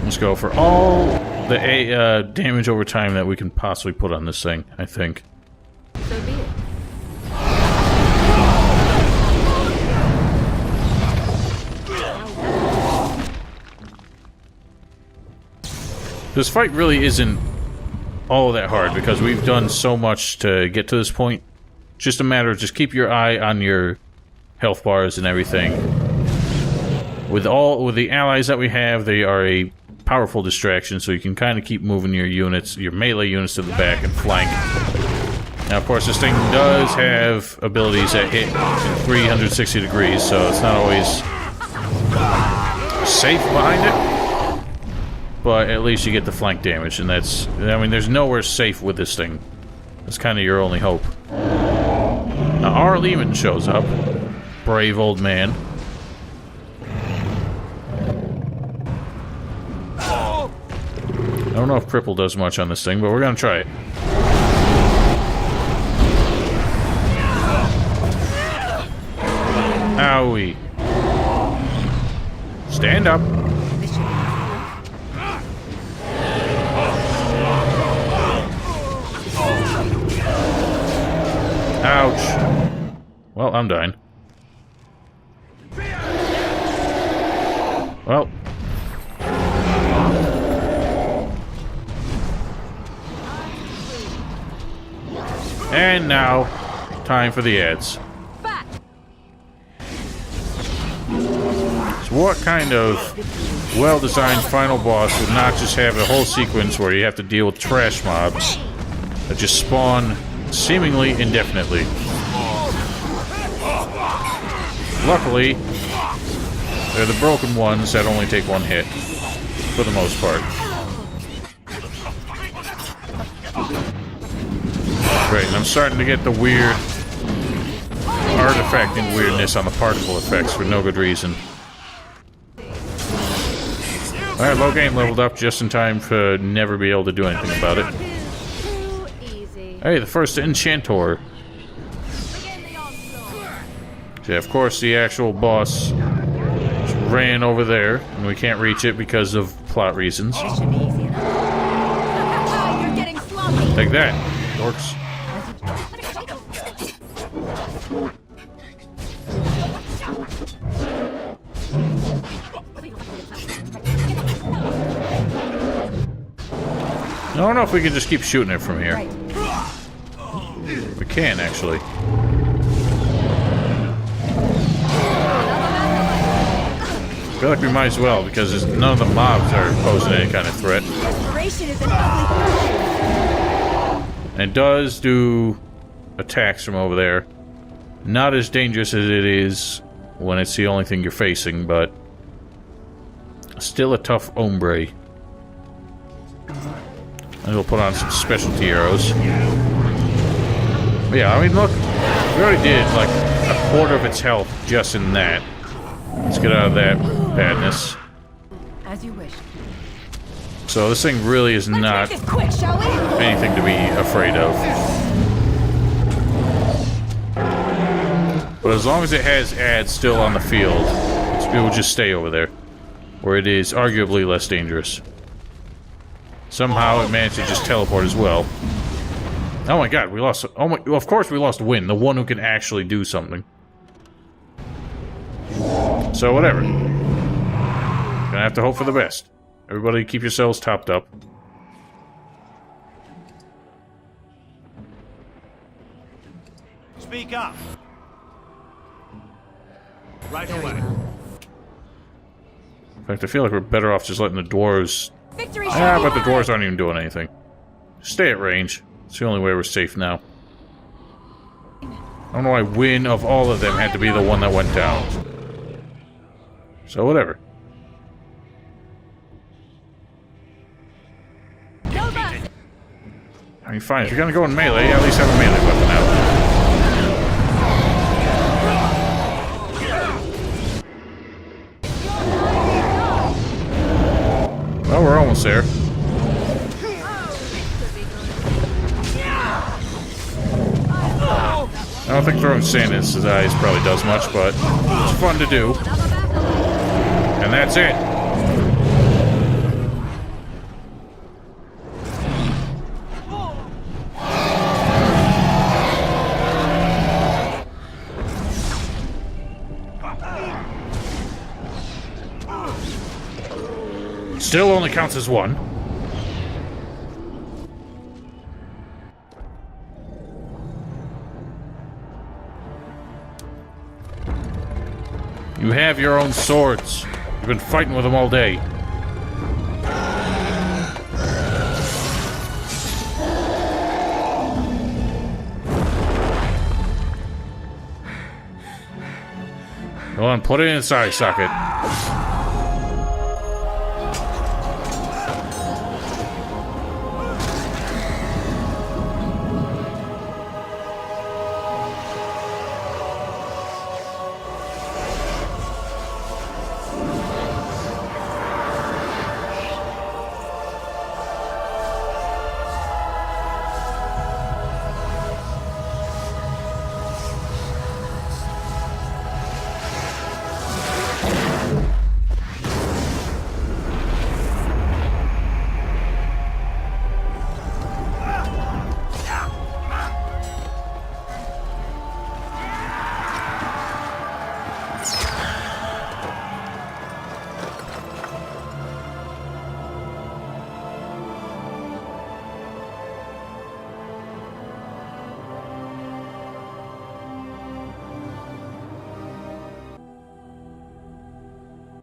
Let's go for all the damage over time that we can possibly put on this thing, I think. So be it. This fight really isn't all that hard because we've done so much to get to this point. Just a matter of just keep your eye on your health bars and everything. With the allies that we have, they are a powerful distraction, so you can kind of keep moving your units, your melee units to the back and flank. Now, of course, this thing does have abilities that hit in 360 degrees, so it's not always safe behind it. But at least you get the flank damage, and that's... I mean, there's nowhere safe with this thing. That's kind of your only hope. Now, R. Lehman shows up. Brave old man. I don't know if Cripple does much on this thing, but we're gonna try it. Owie. Stand up. Ouch. Well, I'm dying. Well. And now, time for the ads. So what kind of well-designed final boss would not just have a whole sequence where you have to deal with trash mobs that just spawn seemingly indefinitely? Luckily, they're the broken ones that only take one hit, for the most part. Great, and I'm starting to get the weird artifacting weirdness on the particle effects for no good reason. Alright, low game leveled up just in time to never be able to do anything about it. Hey, the first Enchantor. So, of course, the actual boss just ran over there, and we can't reach it because of plot reasons. Take that, dorks. I don't know if we can just keep shooting it from here. We can, actually. feel like we might as well, because none of the mobs are posing any kind of threat. Desperation is an ugly And it does do attacks from over there. Not as dangerous as it is when it's the only thing you're facing, but still a tough hombre. And we'll put on some specialty arrows. But yeah, I mean, look, we already did like a quarter of its health just in that. Let's get out of that badness. As you wish. So this thing really is not Let's make this quick, shall we? anything to be afraid of. But as long as it has ads still on the field, it will just stay over there, where it is arguably less dangerous. Somehow it managed to just teleport as well. Oh my god, we lost... Oh my... Of course we lost Wynn, the one who can actually do something. So whatever. Gonna have to hope for the best. Everybody keep yourselves topped up. Speak up. Right away. In fact, I feel like we're better off just letting the dwarves... Victory but the dwarves aren't even doing anything. Stay at range. It's the only way we're safe now. I don't know why Wynn, of all of them, had to be the one that went down. So, whatever. I mean, fine. If you're gonna go in melee, at least have a melee weapon out. Well, we're almost there. I don't think throwing sand in his eyes probably does much, but it's fun to do. And that's it. Still only counts as one. You have your own swords. You've been fighting with them all day. Go on, put it in its eye socket.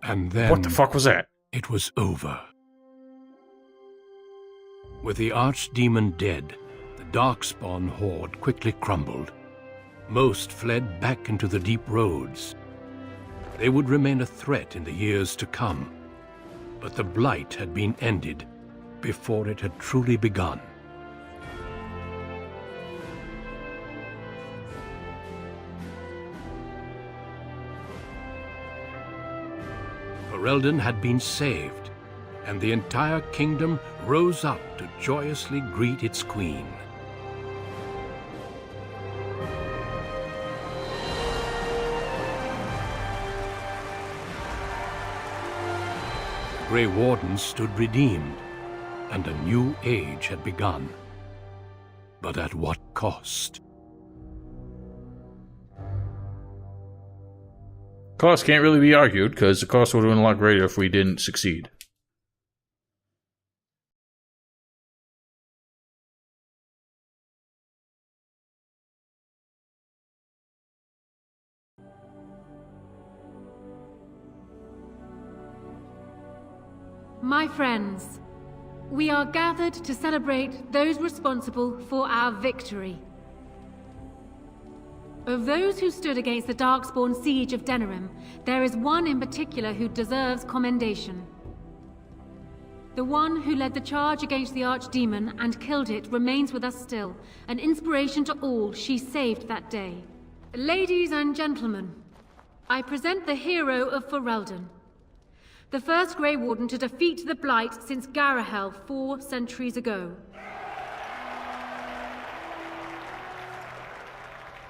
And then... What the fuck was that? It was over. With the Archdemon dead, the Darkspawn horde quickly crumbled. Most fled back into the deep roads. They would remain a threat in the years to come. But the Blight had been ended before it had truly begun. Ferelden had been saved, and the entire kingdom rose up to joyously greet its queen. Grey Wardens stood redeemed, and a new age had begun. But at what cost? Cost can't really be argued, because the cost would have been a lot greater if we didn't succeed. My friends, we are gathered to celebrate those responsible for our victory. Of those who stood against the Darkspawn siege of Denerim, there is one in particular who deserves commendation. The one who led the charge against the Archdemon and killed it remains with us still, an inspiration to all she saved that day. Ladies and gentlemen, I present the hero of Ferelden, the first Grey Warden to defeat the Blight since Garahel 4 centuries ago.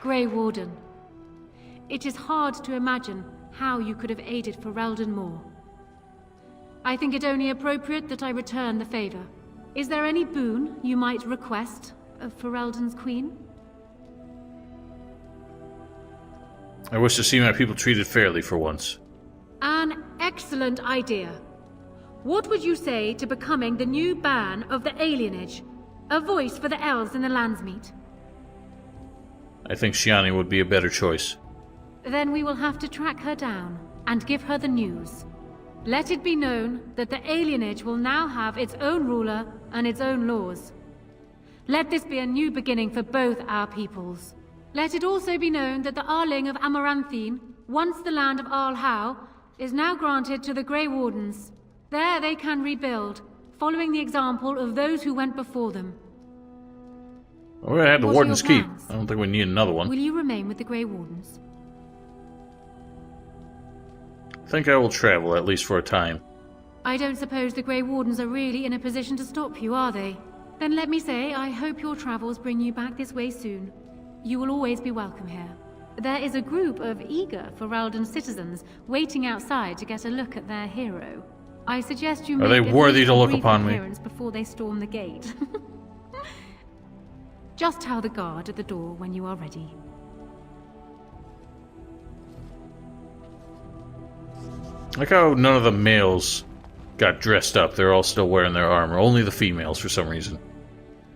Grey Warden, it is hard to imagine how you could have aided Ferelden more. I think it only appropriate that I return the favor. Is there any boon you might request of Ferelden's queen? I wish to see my people treated fairly for once. An excellent idea. What would you say to becoming the new Ban of the Alienage? A voice for the elves in the Landsmeet? I think Shiani would be a better choice. Then we will have to track her down and give her the news. Let it be known that the Alienage will now have its own ruler and its own laws. Let this be a new beginning for both our peoples. Let it also be known that the Arling of Amaranthine, once the land of Arlhow, is now granted to the Grey Wardens. There they can rebuild, following the example of those who went before them. We're gonna have the What are Warden's your Keep. plans? I don't think we need another one. Will you remain with the Grey Wardens? I think I will travel, at least for a time. I don't suppose the Grey Wardens are really in a position to stop you, are they? Then let me say, I hope your travels bring you back this way soon. You will always be welcome here. There is a group of eager Ferelden citizens waiting outside to get a look at their hero. I suggest you Are make they at worthy least to a look brief upon me? appearance before they storm the gate. Just tell the guard at the door when you are ready. Like how none of the males got dressed up. They're all still wearing their armor. Only the females for some reason.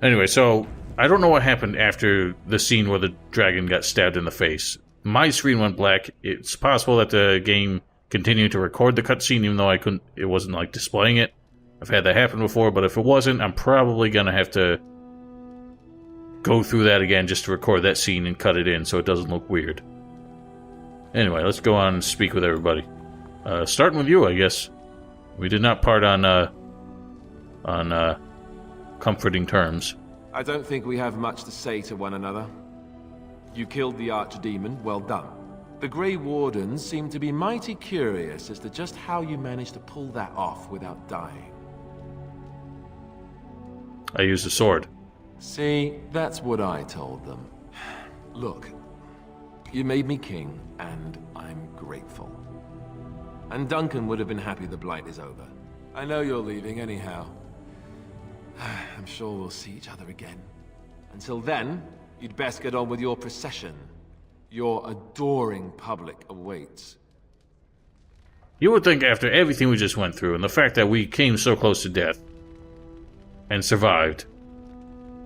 Anyway, so I don't know what happened after the scene where the dragon got stabbed in the face. My screen went black. It's possible that the game continued to record the cutscene even though I couldn't. It wasn't like displaying it. I've had that happen before, but if it wasn't, I'm probably gonna have to go through that again just to record that scene and cut it in so it doesn't look weird. Anyway, let's go on and speak with everybody. Starting with you, I guess. We did not part on comforting terms. I don't think we have much to say to one another. You killed the Archdemon, well done. The Grey Wardens seem to be mighty curious as to just how you managed to pull that off without dying. I used a sword. See, that's what I told them. Look, you made me king, and I'm grateful. And Duncan would have been happy the Blight is over. I know you're leaving anyhow. I'm sure we'll see each other again. Until then, you'd best get on with your procession. Your adoring public awaits. You would think after everything we just went through, and the fact that we came so close to death, and survived,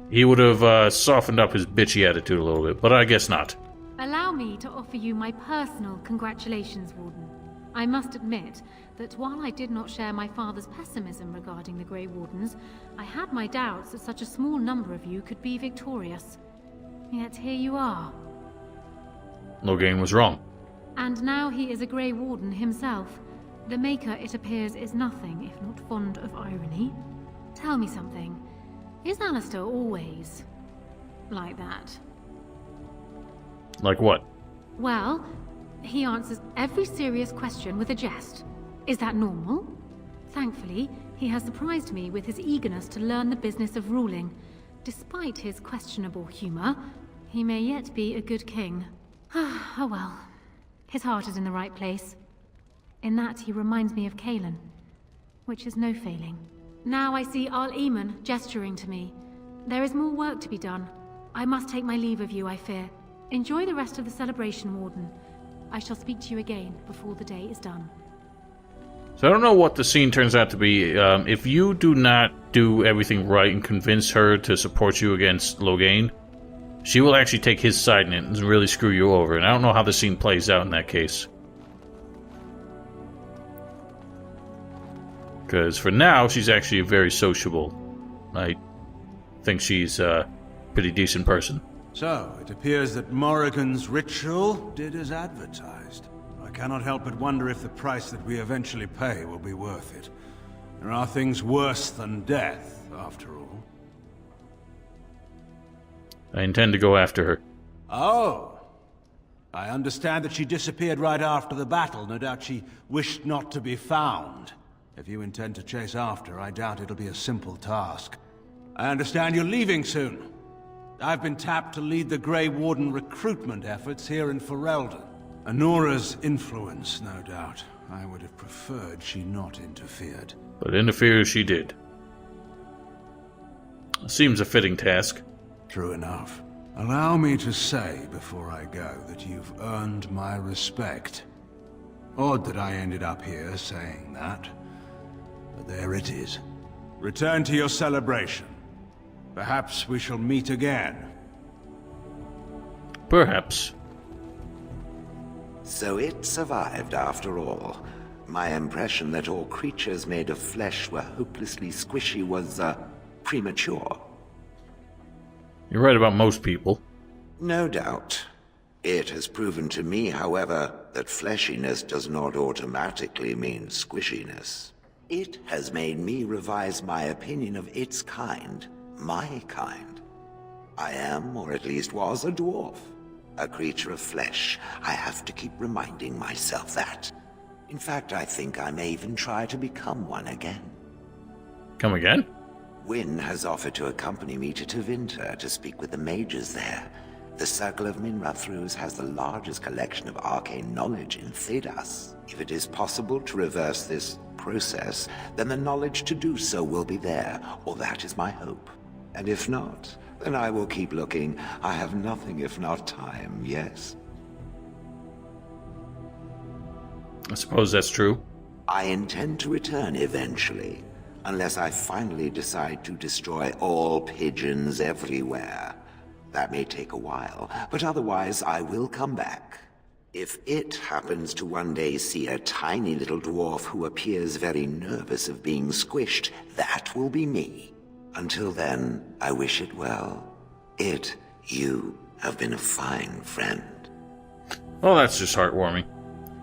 he would have softened up his bitchy attitude a little bit, but I guess not. Allow me to offer you my personal congratulations, Warden. I must admit that while I did not share my father's pessimism regarding the Grey Wardens, I had my doubts that such a small number of you could be victorious. Yet here you are. Loghain was wrong. And now he is a Grey Warden himself. The Maker, it appears, is nothing if not fond of irony. Tell me something. Is Alistair always like that? Like what? Well, he answers every serious question with a jest. Is that normal? Thankfully, he has surprised me with his eagerness to learn the business of ruling. Despite his questionable humor, he may yet be a good king. Oh well. His heart is in the right place. In that, he reminds me of Kaelin, which is no failing. Now I see Arl-Eamon gesturing to me. There is more work to be done. I must take my leave of you, I fear. Enjoy the rest of the celebration, Warden. I shall speak to you again before the day is done. So I don't know what the scene turns out to be. If you do not do everything right and convince her to support you against Loghain, she will actually take his side in it and really screw you over. And I don't know how the scene plays out in that case. Because for now, she's actually very sociable. I think she's a pretty decent person. So, it appears that Morrigan's ritual did as advertised. I cannot help but wonder if the price that we eventually pay will be worth it. There are things worse than death, after all. I intend to go after her. Oh! I understand that she disappeared right after the battle. No doubt she wished not to be found. If you intend to chase after her, I doubt it'll be a simple task. I understand you're leaving soon. I've been tapped to lead the Grey Warden recruitment efforts here in Ferelden. Anora's influence, no doubt. I would have preferred she not interfered. But interfere she did. Seems a fitting task. True enough. Allow me to say before I go that you've earned my respect. Odd that I ended up here saying that. But there it is. Return to your celebration. Perhaps we shall meet again. Perhaps. So it survived after all. My impression that all creatures made of flesh were hopelessly squishy was, premature. You're right about most people. No doubt. It has proven to me, however, that fleshiness does not automatically mean squishiness. It has made me revise my opinion of its kind, my kind. I am, or at least was, a dwarf. A creature of flesh. I have to keep reminding myself that. In fact, I think I may even try to become one again. Come again? Wynne has offered to accompany me to Tevinter to speak with the mages there. The Circle of Minrathrus has the largest collection of arcane knowledge in Thedas. If it is possible to reverse this process, then the knowledge to do so will be there, or that is my hope. And if not, then I will keep looking. I have nothing if not time, yes? I suppose that's true. I intend to return eventually, unless I finally decide to destroy all pigeons everywhere. That may take a while, but otherwise I will come back. If it happens to one day see a tiny little dwarf who appears very nervous of being squished, that will be me. Until then, I wish it well. You have been a fine friend. Well, that's just heartwarming.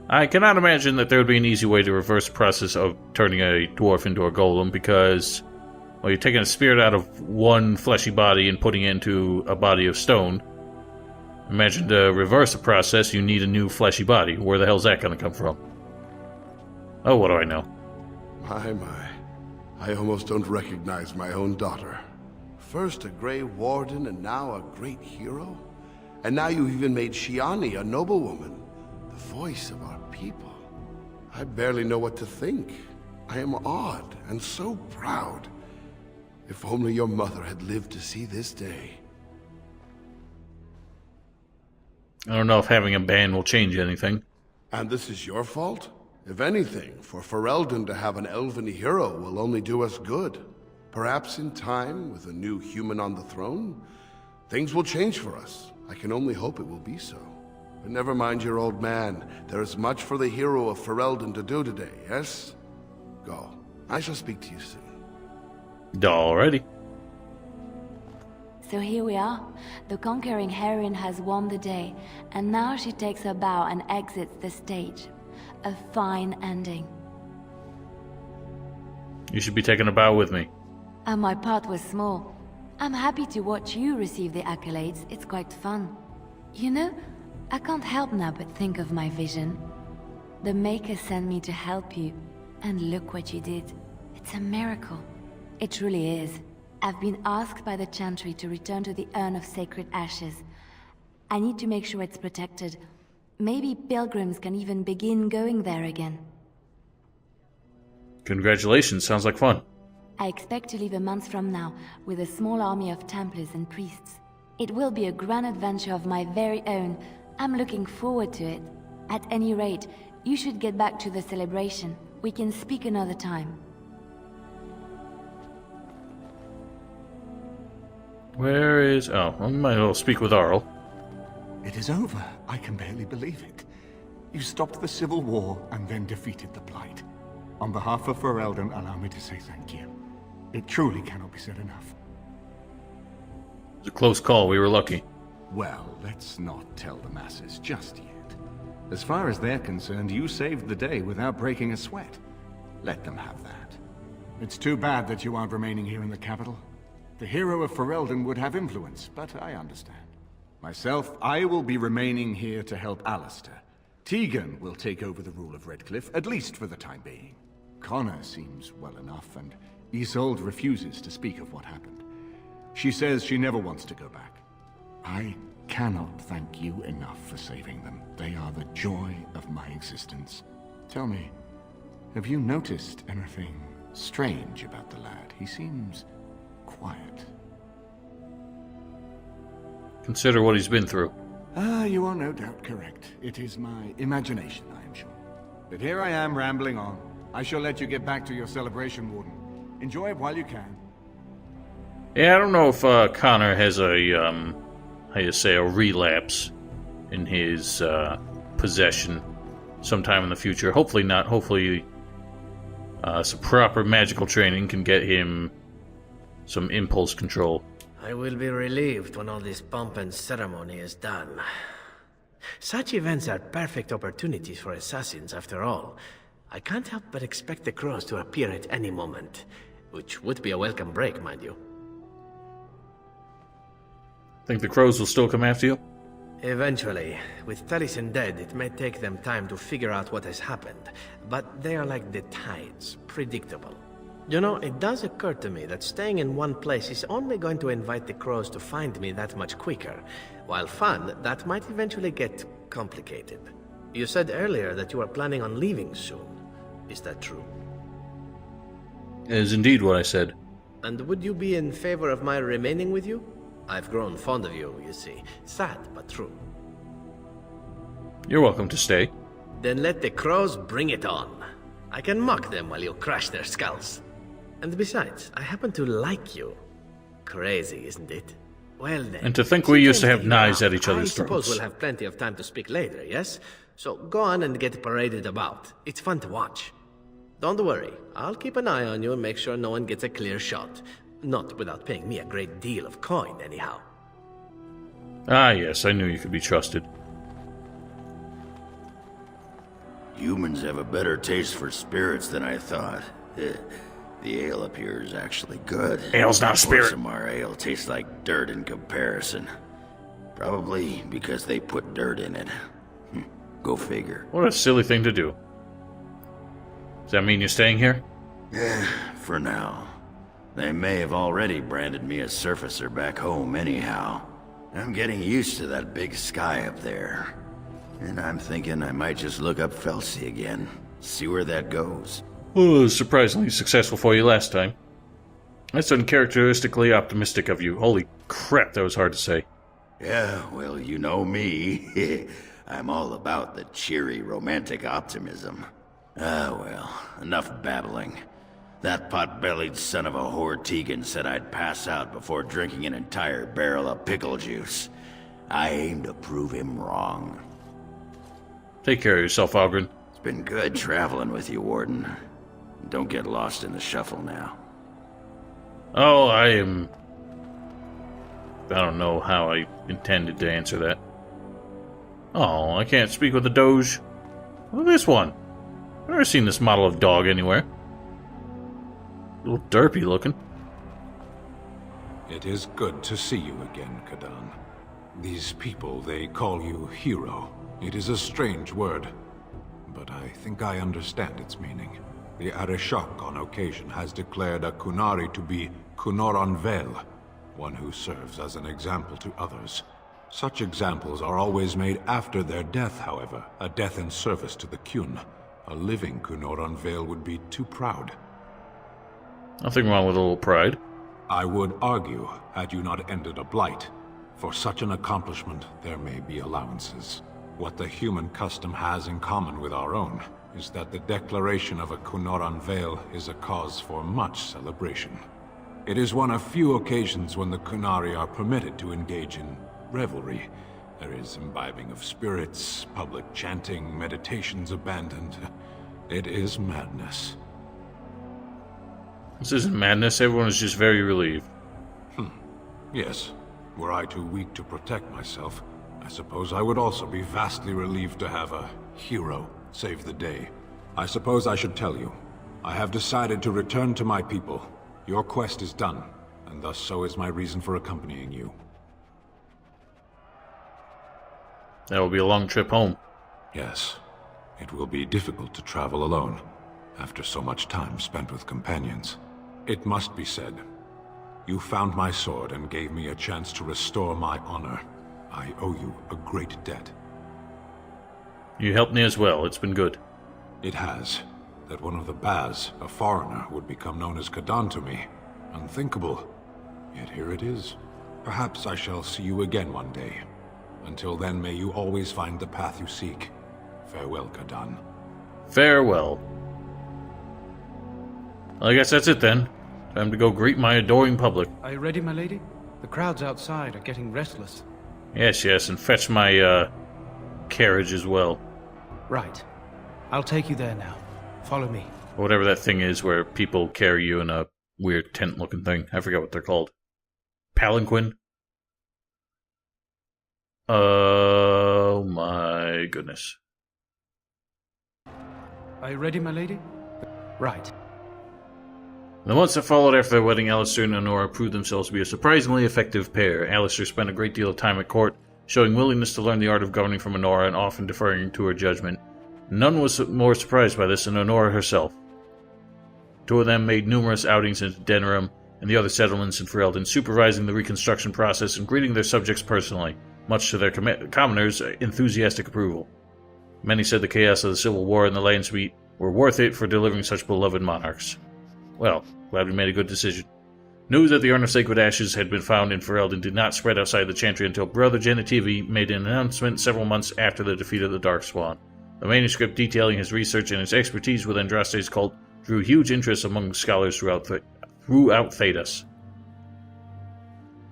I cannot imagine that there would be an easy way to reverse the process of turning a dwarf into a golem, because, well, you're taking a spirit out of one fleshy body and putting it into a body of stone. Imagine to reverse the process, you need a new fleshy body. Where the hell's that going to come from? Oh, what do I know? My. I almost don't recognize my own daughter. First a Grey Warden, and now a great hero? And now you've even made Shiani a noblewoman, the voice of our people. I barely know what to think. I am awed and so proud. If only your mother had lived to see this day. I don't know if having a band will change anything. And this is your fault? If anything, for Ferelden to have an elven hero will only do us good. Perhaps in time, with a new human on the throne, things will change for us. I can only hope it will be so. But never mind your old man. There is much for the hero of Ferelden to do today, yes? Go. I shall speak to you soon. Alrighty. So here we are. The conquering heroine has won the day, and now she takes her bow and exits the stage. A fine ending. You should be taking a bow with me. And my part was small. I'm happy to watch you receive the accolades. It's quite fun. You know, I can't help now but think of my vision. The Maker sent me to help you, and look what you did. It's a miracle. It truly is. I've been asked by the Chantry to return to the Urn of Sacred Ashes. I need to make sure it's protected. Maybe pilgrims can even begin going there again. Congratulations, sounds like fun. I expect to leave a month from now, with a small army of Templars and priests. It will be a grand adventure of my very own. I'm looking forward to it. At any rate, you should get back to the celebration. We can speak another time. Where is... Oh, I might as well speak with Arl. It is over. I can barely believe it. You stopped the Civil War and then defeated the Blight. On behalf of Ferelden, allow me to say thank you. It truly cannot be said enough. It was a close call. We were lucky. Well, let's not tell the masses just yet. As far as they're concerned, you saved the day without breaking a sweat. Let them have that. It's too bad that you aren't remaining here in the capital. The hero of Ferelden would have influence, but I understand. Myself, I will be remaining here to help Alistair. Tegan will take over the rule of Redcliffe, at least for the time being. Connor seems well enough, and Isolde refuses to speak of what happened. She says she never wants to go back. I cannot thank you enough for saving them. They are the joy of my existence. Tell me, have you noticed anything strange about the lad? He seems quiet. Consider what he's been through. You are no doubt correct. It is my imagination, I am sure. But here I am rambling on. I shall let you get back to your celebration, Warden. Enjoy it while you can. Yeah, I don't know if Connor has a, how you say, a relapse in his possession sometime in the future. Hopefully not. Hopefully some proper magical training can get him some impulse control. I will be relieved when all this pomp and ceremony is done. Such events are perfect opportunities for assassins, after all. I can't help but expect the crows to appear at any moment, which would be a welcome break, mind you. Think the crows will still come after you? Eventually. With Taliesin dead, it may take them time to figure out what has happened, but they are like the tides, predictable. You know, it does occur to me that staying in one place is only going to invite the crows to find me that much quicker. While fun, that might eventually get complicated. You said earlier that you are planning on leaving soon. Is that true? It is indeed what I said. And would you be in favor of my remaining with you? I've grown fond of you, you see. Sad, but true. You're welcome to stay. Then let the crows bring it on. I can mock them while you crush their skulls. And besides, I happen to like you. Crazy, isn't it? Well then... And to think we used to have knives at each other's I suppose throats. we'll have plenty of time to speak later, yes? So go on and get paraded about. It's fun to watch. Don't worry, I'll keep an eye on you and make sure no one gets a clear shot. Not without paying me a great deal of coin, anyhow. Ah, yes, I knew you could be trusted. Humans have a better taste for spirits than I thought. The ale up here is actually good. Ale's not a spirit. Our ale tastes like dirt in comparison. Probably because they put dirt in it. Go figure. What a silly thing to do. Does that mean you're staying here? For now. They may have already branded me a surfacer back home anyhow. I'm getting used to that big sky up there. And I'm thinking I might just look up Felsi again. See where that goes. Well, it was surprisingly successful for you last time. That's uncharacteristically optimistic of you. Holy crap, that was hard to say. Yeah, well, you know me. I'm all about the cheery, romantic optimism. Ah, well, enough babbling. That pot-bellied son of a whore Tegan said I'd pass out before drinking an entire barrel of pickle juice. I aim to prove him wrong. Take care of yourself, Algren. It's been good traveling with you, Warden. Don't get lost in the shuffle now. Oh, I don't know how I intended to answer that. Oh, I can't speak with the Doge. Look at this one. I've never seen this model of dog anywhere. A little derpy looking. It is good to see you again, Kadan. These people, they call you hero. It is a strange word, but I think I understand its meaning. The Arishok on occasion has declared a Kunari to be Kunoran Vel, one who serves as an example to others. Such examples are always made after their death, however, a death in service to the Kyun. A living Kunoran Vel would be too proud. Nothing wrong with a little pride. I would argue, had you not ended a blight, for such an accomplishment there may be allowances. What the human custom has in common with our own is that the declaration of a Kunoran Vel is a cause for much celebration. It is one of few occasions when the Kunari are permitted to engage in revelry. There is imbibing of spirits, public chanting, meditations abandoned. It is madness. This isn't madness, everyone is just very relieved. Yes. Were I too weak to protect myself, I suppose I would also be vastly relieved to have a hero save the day. I suppose I should tell you. I have decided to return to my people. Your quest is done, and thus so is my reason for accompanying you. That will be a long trip home. Yes. It will be difficult to travel alone, after so much time spent with companions. It must be said, you found my sword and gave me a chance to restore my honor. I owe you a great debt. You helped me as well, it's been good. It has. That one of the Baz, a foreigner, would become known as Kadan to me. Unthinkable. Yet here it is. Perhaps I shall see you again one day. Until then, may you always find the path you seek. Farewell, Kadan. Farewell. Well, I guess that's it then. Time to go greet my adoring public. Are you ready, my lady? The crowds outside are getting restless. Yes, and fetch my, carriage as well. Right. I'll take you there now. Follow me. Whatever that thing is where people carry you in a weird tent-looking thing. I forget what they're called. Palanquin? Oh my goodness. Are you ready, my lady? Right. In the months that followed after their wedding, Alistair and Honora proved themselves to be a surprisingly effective pair. Alistair spent a great deal of time at court, showing willingness to learn the art of governing from Honora and often deferring to her judgment. None was more surprised by this than Honora herself. Two of them made numerous outings into Denerim and the other settlements in Ferelden, supervising the reconstruction process and greeting their subjects personally, much to their commoners' enthusiastic approval. Many said the chaos of the Civil War and the Landsmeet were worth it for delivering such beloved monarchs. Well, glad we made a good decision. News that the Urn of Sacred Ashes had been found in Ferelden did not spread outside the Chantry until Brother Genitivi made an announcement several months after the defeat of the Darkspawn. The manuscript detailing his research and his expertise with Andraste's cult drew huge interest among scholars throughout Thedas.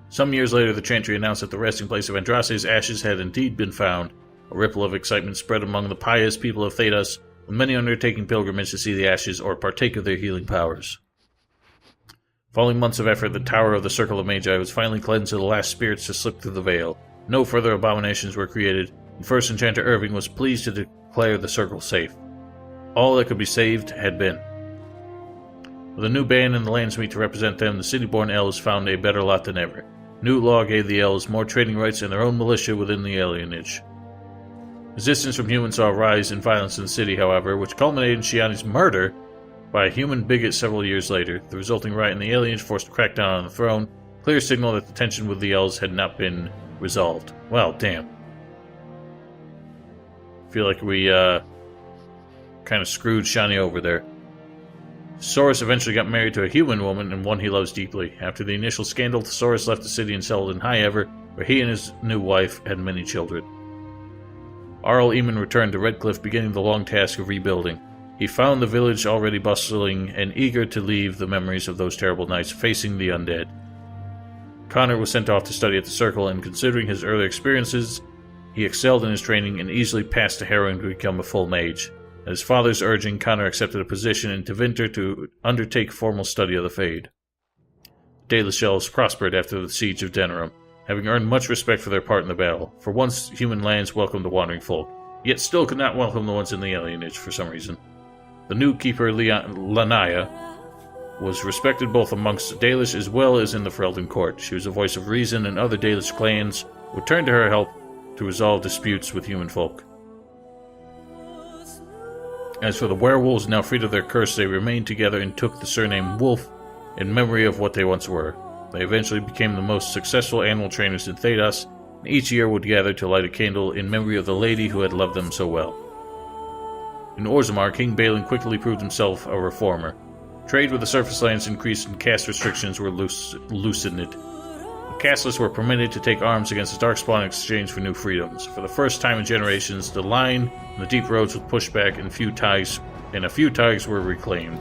Some years later, the Chantry announced that the resting place of Andraste's ashes had indeed been found. A ripple of excitement spread among the pious people of Thedas, with many undertaking pilgrimage to see the ashes or partake of their healing powers. Following months of effort, the Tower of the Circle of Magi was finally cleansed to the last spirits to slip through the veil. No further abominations were created, and First Enchanter Irving was pleased to declare the circle safe. All that could be saved had been. With a new band in the Landsmeet to represent them, the city-born elves found a better lot than ever. New law gave the elves more trading rights and their own militia within the alienage. Resistance from humans saw a rise in violence in the city, however, which culminated in Shiani's murder by a human bigot several years later. The resulting riot in the alienage forced a crackdown on the throne, clear signal that the tension with the elves had not been resolved. Well, damn. Feel like we, kind of screwed Shiani over there. Soros eventually got married to a human woman and one he loves deeply. After the initial scandal, Soros left the city and settled in High Ever, where he and his new wife had many children. Arl Eamon returned to Redcliffe, beginning the long task of rebuilding. He found the village already bustling and eager to leave the memories of those terrible nights facing the undead. Connor was sent off to study at the Circle, and considering his earlier experiences, he excelled in his training and easily passed the harrowing to become a full mage. At his father's urging, Connor accepted a position in Tevinter to undertake formal study of the Fade. The Daedalus Elves prospered after the siege of Denerim, having earned much respect for their part in the battle. For once, human lands welcomed the wandering folk, yet still could not welcome the ones in the alienage for some reason. The new keeper, Lanaya, was respected both amongst Daedalus as well as in the Ferelden court. She was a voice of reason, and other Daedalus clans would turn to her help to resolve disputes with human folk. As for the werewolves, now freed of their curse, they remained together and took the surname Wolf in memory of what they once were. They eventually became the most successful animal trainers in Thedas, and each year would gather to light a candle in memory of the lady who had loved them so well. In Orzammar, King Balin quickly proved himself a reformer. Trade with the surface lands increased and caste restrictions were loosened. The casteless were permitted to take arms against the Darkspawn in exchange for new freedoms. For the first time in generations, the line and the deep roads was pushed back and a few ties were reclaimed.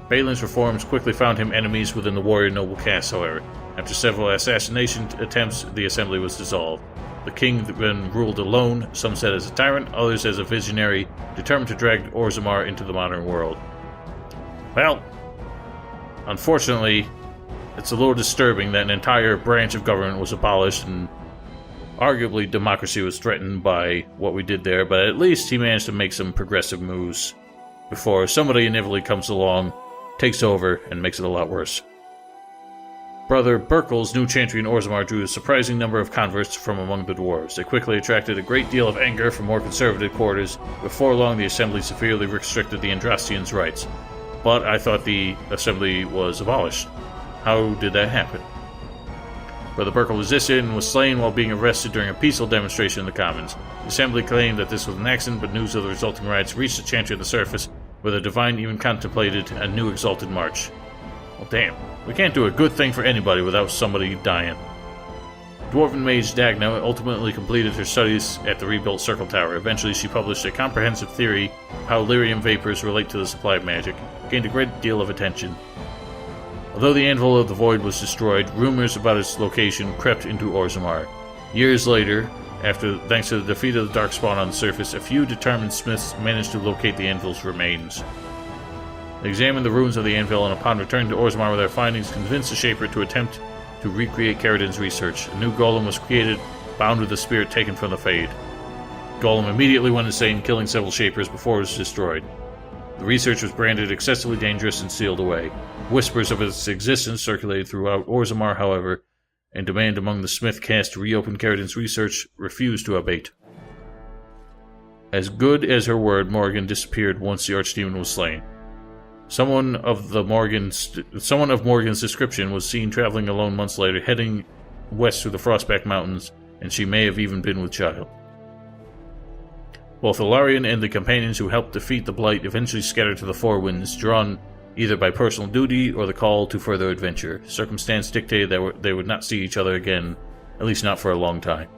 Balin's reforms quickly found him enemies within the warrior noble caste, however. After several assassination attempts, the assembly was dissolved. The king then ruled alone, some said as a tyrant, others as a visionary, determined to drag Orzammar into the modern world. Well, unfortunately, it's a little disturbing that an entire branch of government was abolished and arguably democracy was threatened by what we did there, but at least he managed to make some progressive moves before somebody inevitably comes along, takes over, and makes it a lot worse. Brother Burkel's new chantry in Orzammar drew a surprising number of converts from among the dwarves. They quickly attracted a great deal of anger from more conservative quarters. Before long, the assembly severely restricted the Andrastians' rights. But I thought the assembly was abolished. How did that happen? Brother Burkel resisted and was slain while being arrested during a peaceful demonstration in the Commons. The assembly claimed that this was an accident, but news of the resulting riots reached the chantry at the surface, where the Divine even contemplated a new exalted march. Well, damn. We can't do a good thing for anybody without somebody dying. Dwarven mage Dagna ultimately completed her studies at the rebuilt Circle Tower. Eventually, she published a comprehensive theory of how lyrium vapors relate to the supply of magic. It gained a great deal of attention. Although the Anvil of the Void was destroyed, rumors about its location crept into Orzammar. Years later, thanks to the defeat of the Darkspawn on the surface, a few determined smiths managed to locate the Anvil's remains. They examined the ruins of the Anvil, and upon returning to Orzammar with their findings, convinced the Shaper to attempt to recreate Caridin's research. A new golem was created, bound with the spirit taken from the Fade. The golem immediately went insane, killing several Shapers before it was destroyed. The research was branded excessively dangerous and sealed away. Whispers of its existence circulated throughout Orzammar, however, and demand among the smith caste to reopen Caridin's research refused to abate. As good as her word, Morgan disappeared once the Archdemon was slain. Someone of Morgan's description was seen traveling alone months later, heading west through the Frostback Mountains, and she may have even been with child. Both Ilarion and the companions who helped defeat the Blight eventually scattered to the Four Winds, drawn either by personal duty or the call to further adventure. Circumstance dictated that they would not see each other again, at least not for a long time.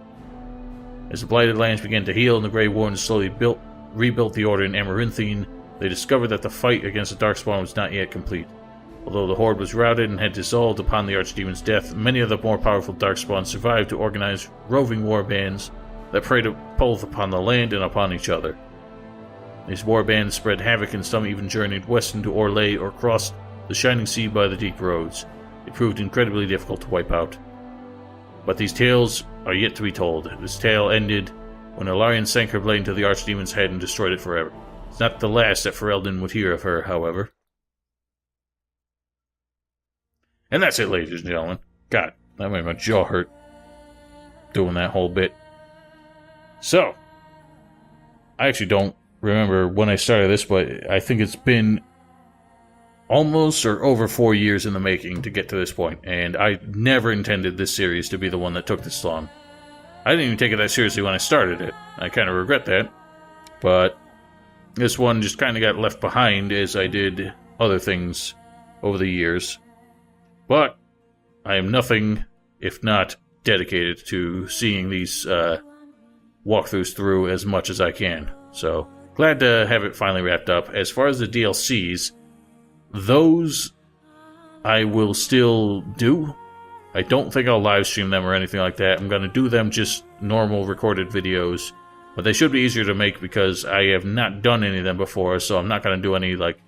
As the Blighted Lands began to heal and the Grey Wardens slowly rebuilt the Order in Amaranthine, they discovered that the fight against the Darkspawn was not yet complete. Although the Horde was routed and had dissolved upon the Archdemon's death, many of the more powerful Darkspawn survived to organize roving war bands that preyed both upon the land and upon each other. These war bands spread havoc, and some even journeyed west into Orlais or crossed the Shining Sea by the deep roads. It proved incredibly difficult to wipe out. But these tales are yet to be told. This tale ended when Ilarion sank her blade into the Archdemon's head and destroyed it forever. It's not the last that Ferelden would hear of her, however. And that's it, ladies and gentlemen. God, that made my jaw hurt doing that whole bit. So, I actually don't remember when I started this, but I think it's been almost or over 4 years in the making to get to this point, and I never intended this series to be the one that took this long. I didn't even take it that seriously when I started it. I kind of regret that, but this one just kind of got left behind as I did other things over the years. But I am nothing if not dedicated to seeing these walkthroughs through as much as I can. So, glad to have it finally wrapped up. As far as the DLCs, those I will still do. I don't think I'll live stream them or anything like that. I'm going to do them just normal recorded videos. But they should be easier to make because I have not done any of them before, so I'm not going to do any, like,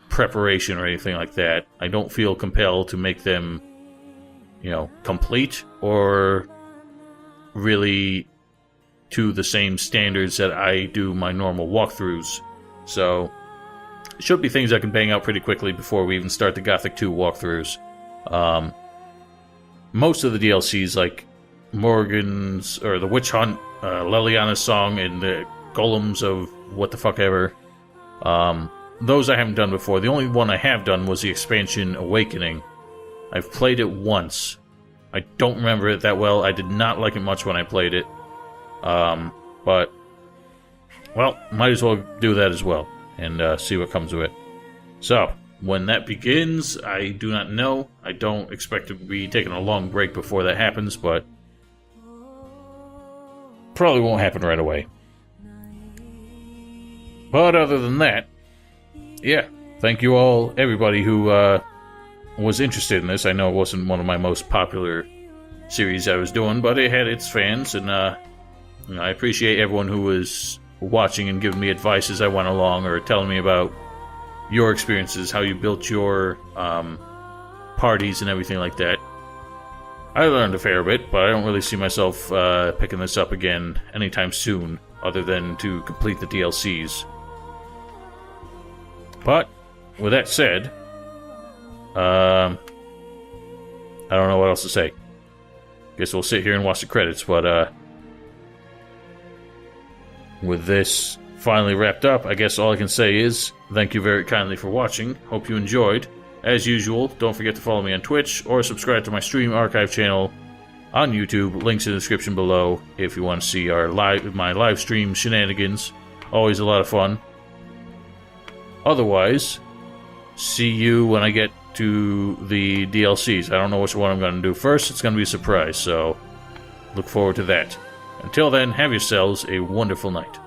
preparation or anything like that. I don't feel compelled to make them, you know, complete or really to the same standards that I do my normal walkthroughs. So, it should be things I can bang out pretty quickly before we even start the Gothic 2 walkthroughs. Most of the DLCs, like Morgan's, or the Witch Hunt, Leliana's Song, and the Golems of what the fuck ever, those I haven't done before. The only one I have done was the expansion Awakening. I've played it once. I don't remember it that well. I did not like it much when I played it. But, well, might as well do that as well, and see what comes of it. So, when that begins, I do not know. I don't expect to be taking a long break before that happens, but probably won't happen right away. But other than that, yeah, thank you all, everybody who was interested in this. I know it wasn't one of my most popular series I was doing, but it had its fans, and I appreciate everyone who was watching and giving me advice as I went along, or telling me about your experiences, how you built your parties and everything like that. I learned a fair bit, but I don't really see myself picking this up again anytime soon, other than to complete the DLCs. But, with that said, I don't know what else to say. Guess we'll sit here and watch the credits, but with this finally wrapped up, I guess all I can say is thank you very kindly for watching. Hope you enjoyed. As usual, don't forget to follow me on Twitch or subscribe to my stream archive channel on YouTube. Links in the description below if you want to see my live stream shenanigans. Always a lot of fun. Otherwise, see you when I get to the DLCs. I don't know which one I'm going to do first. It's going to be a surprise, so look forward to that. Until then, have yourselves a wonderful night.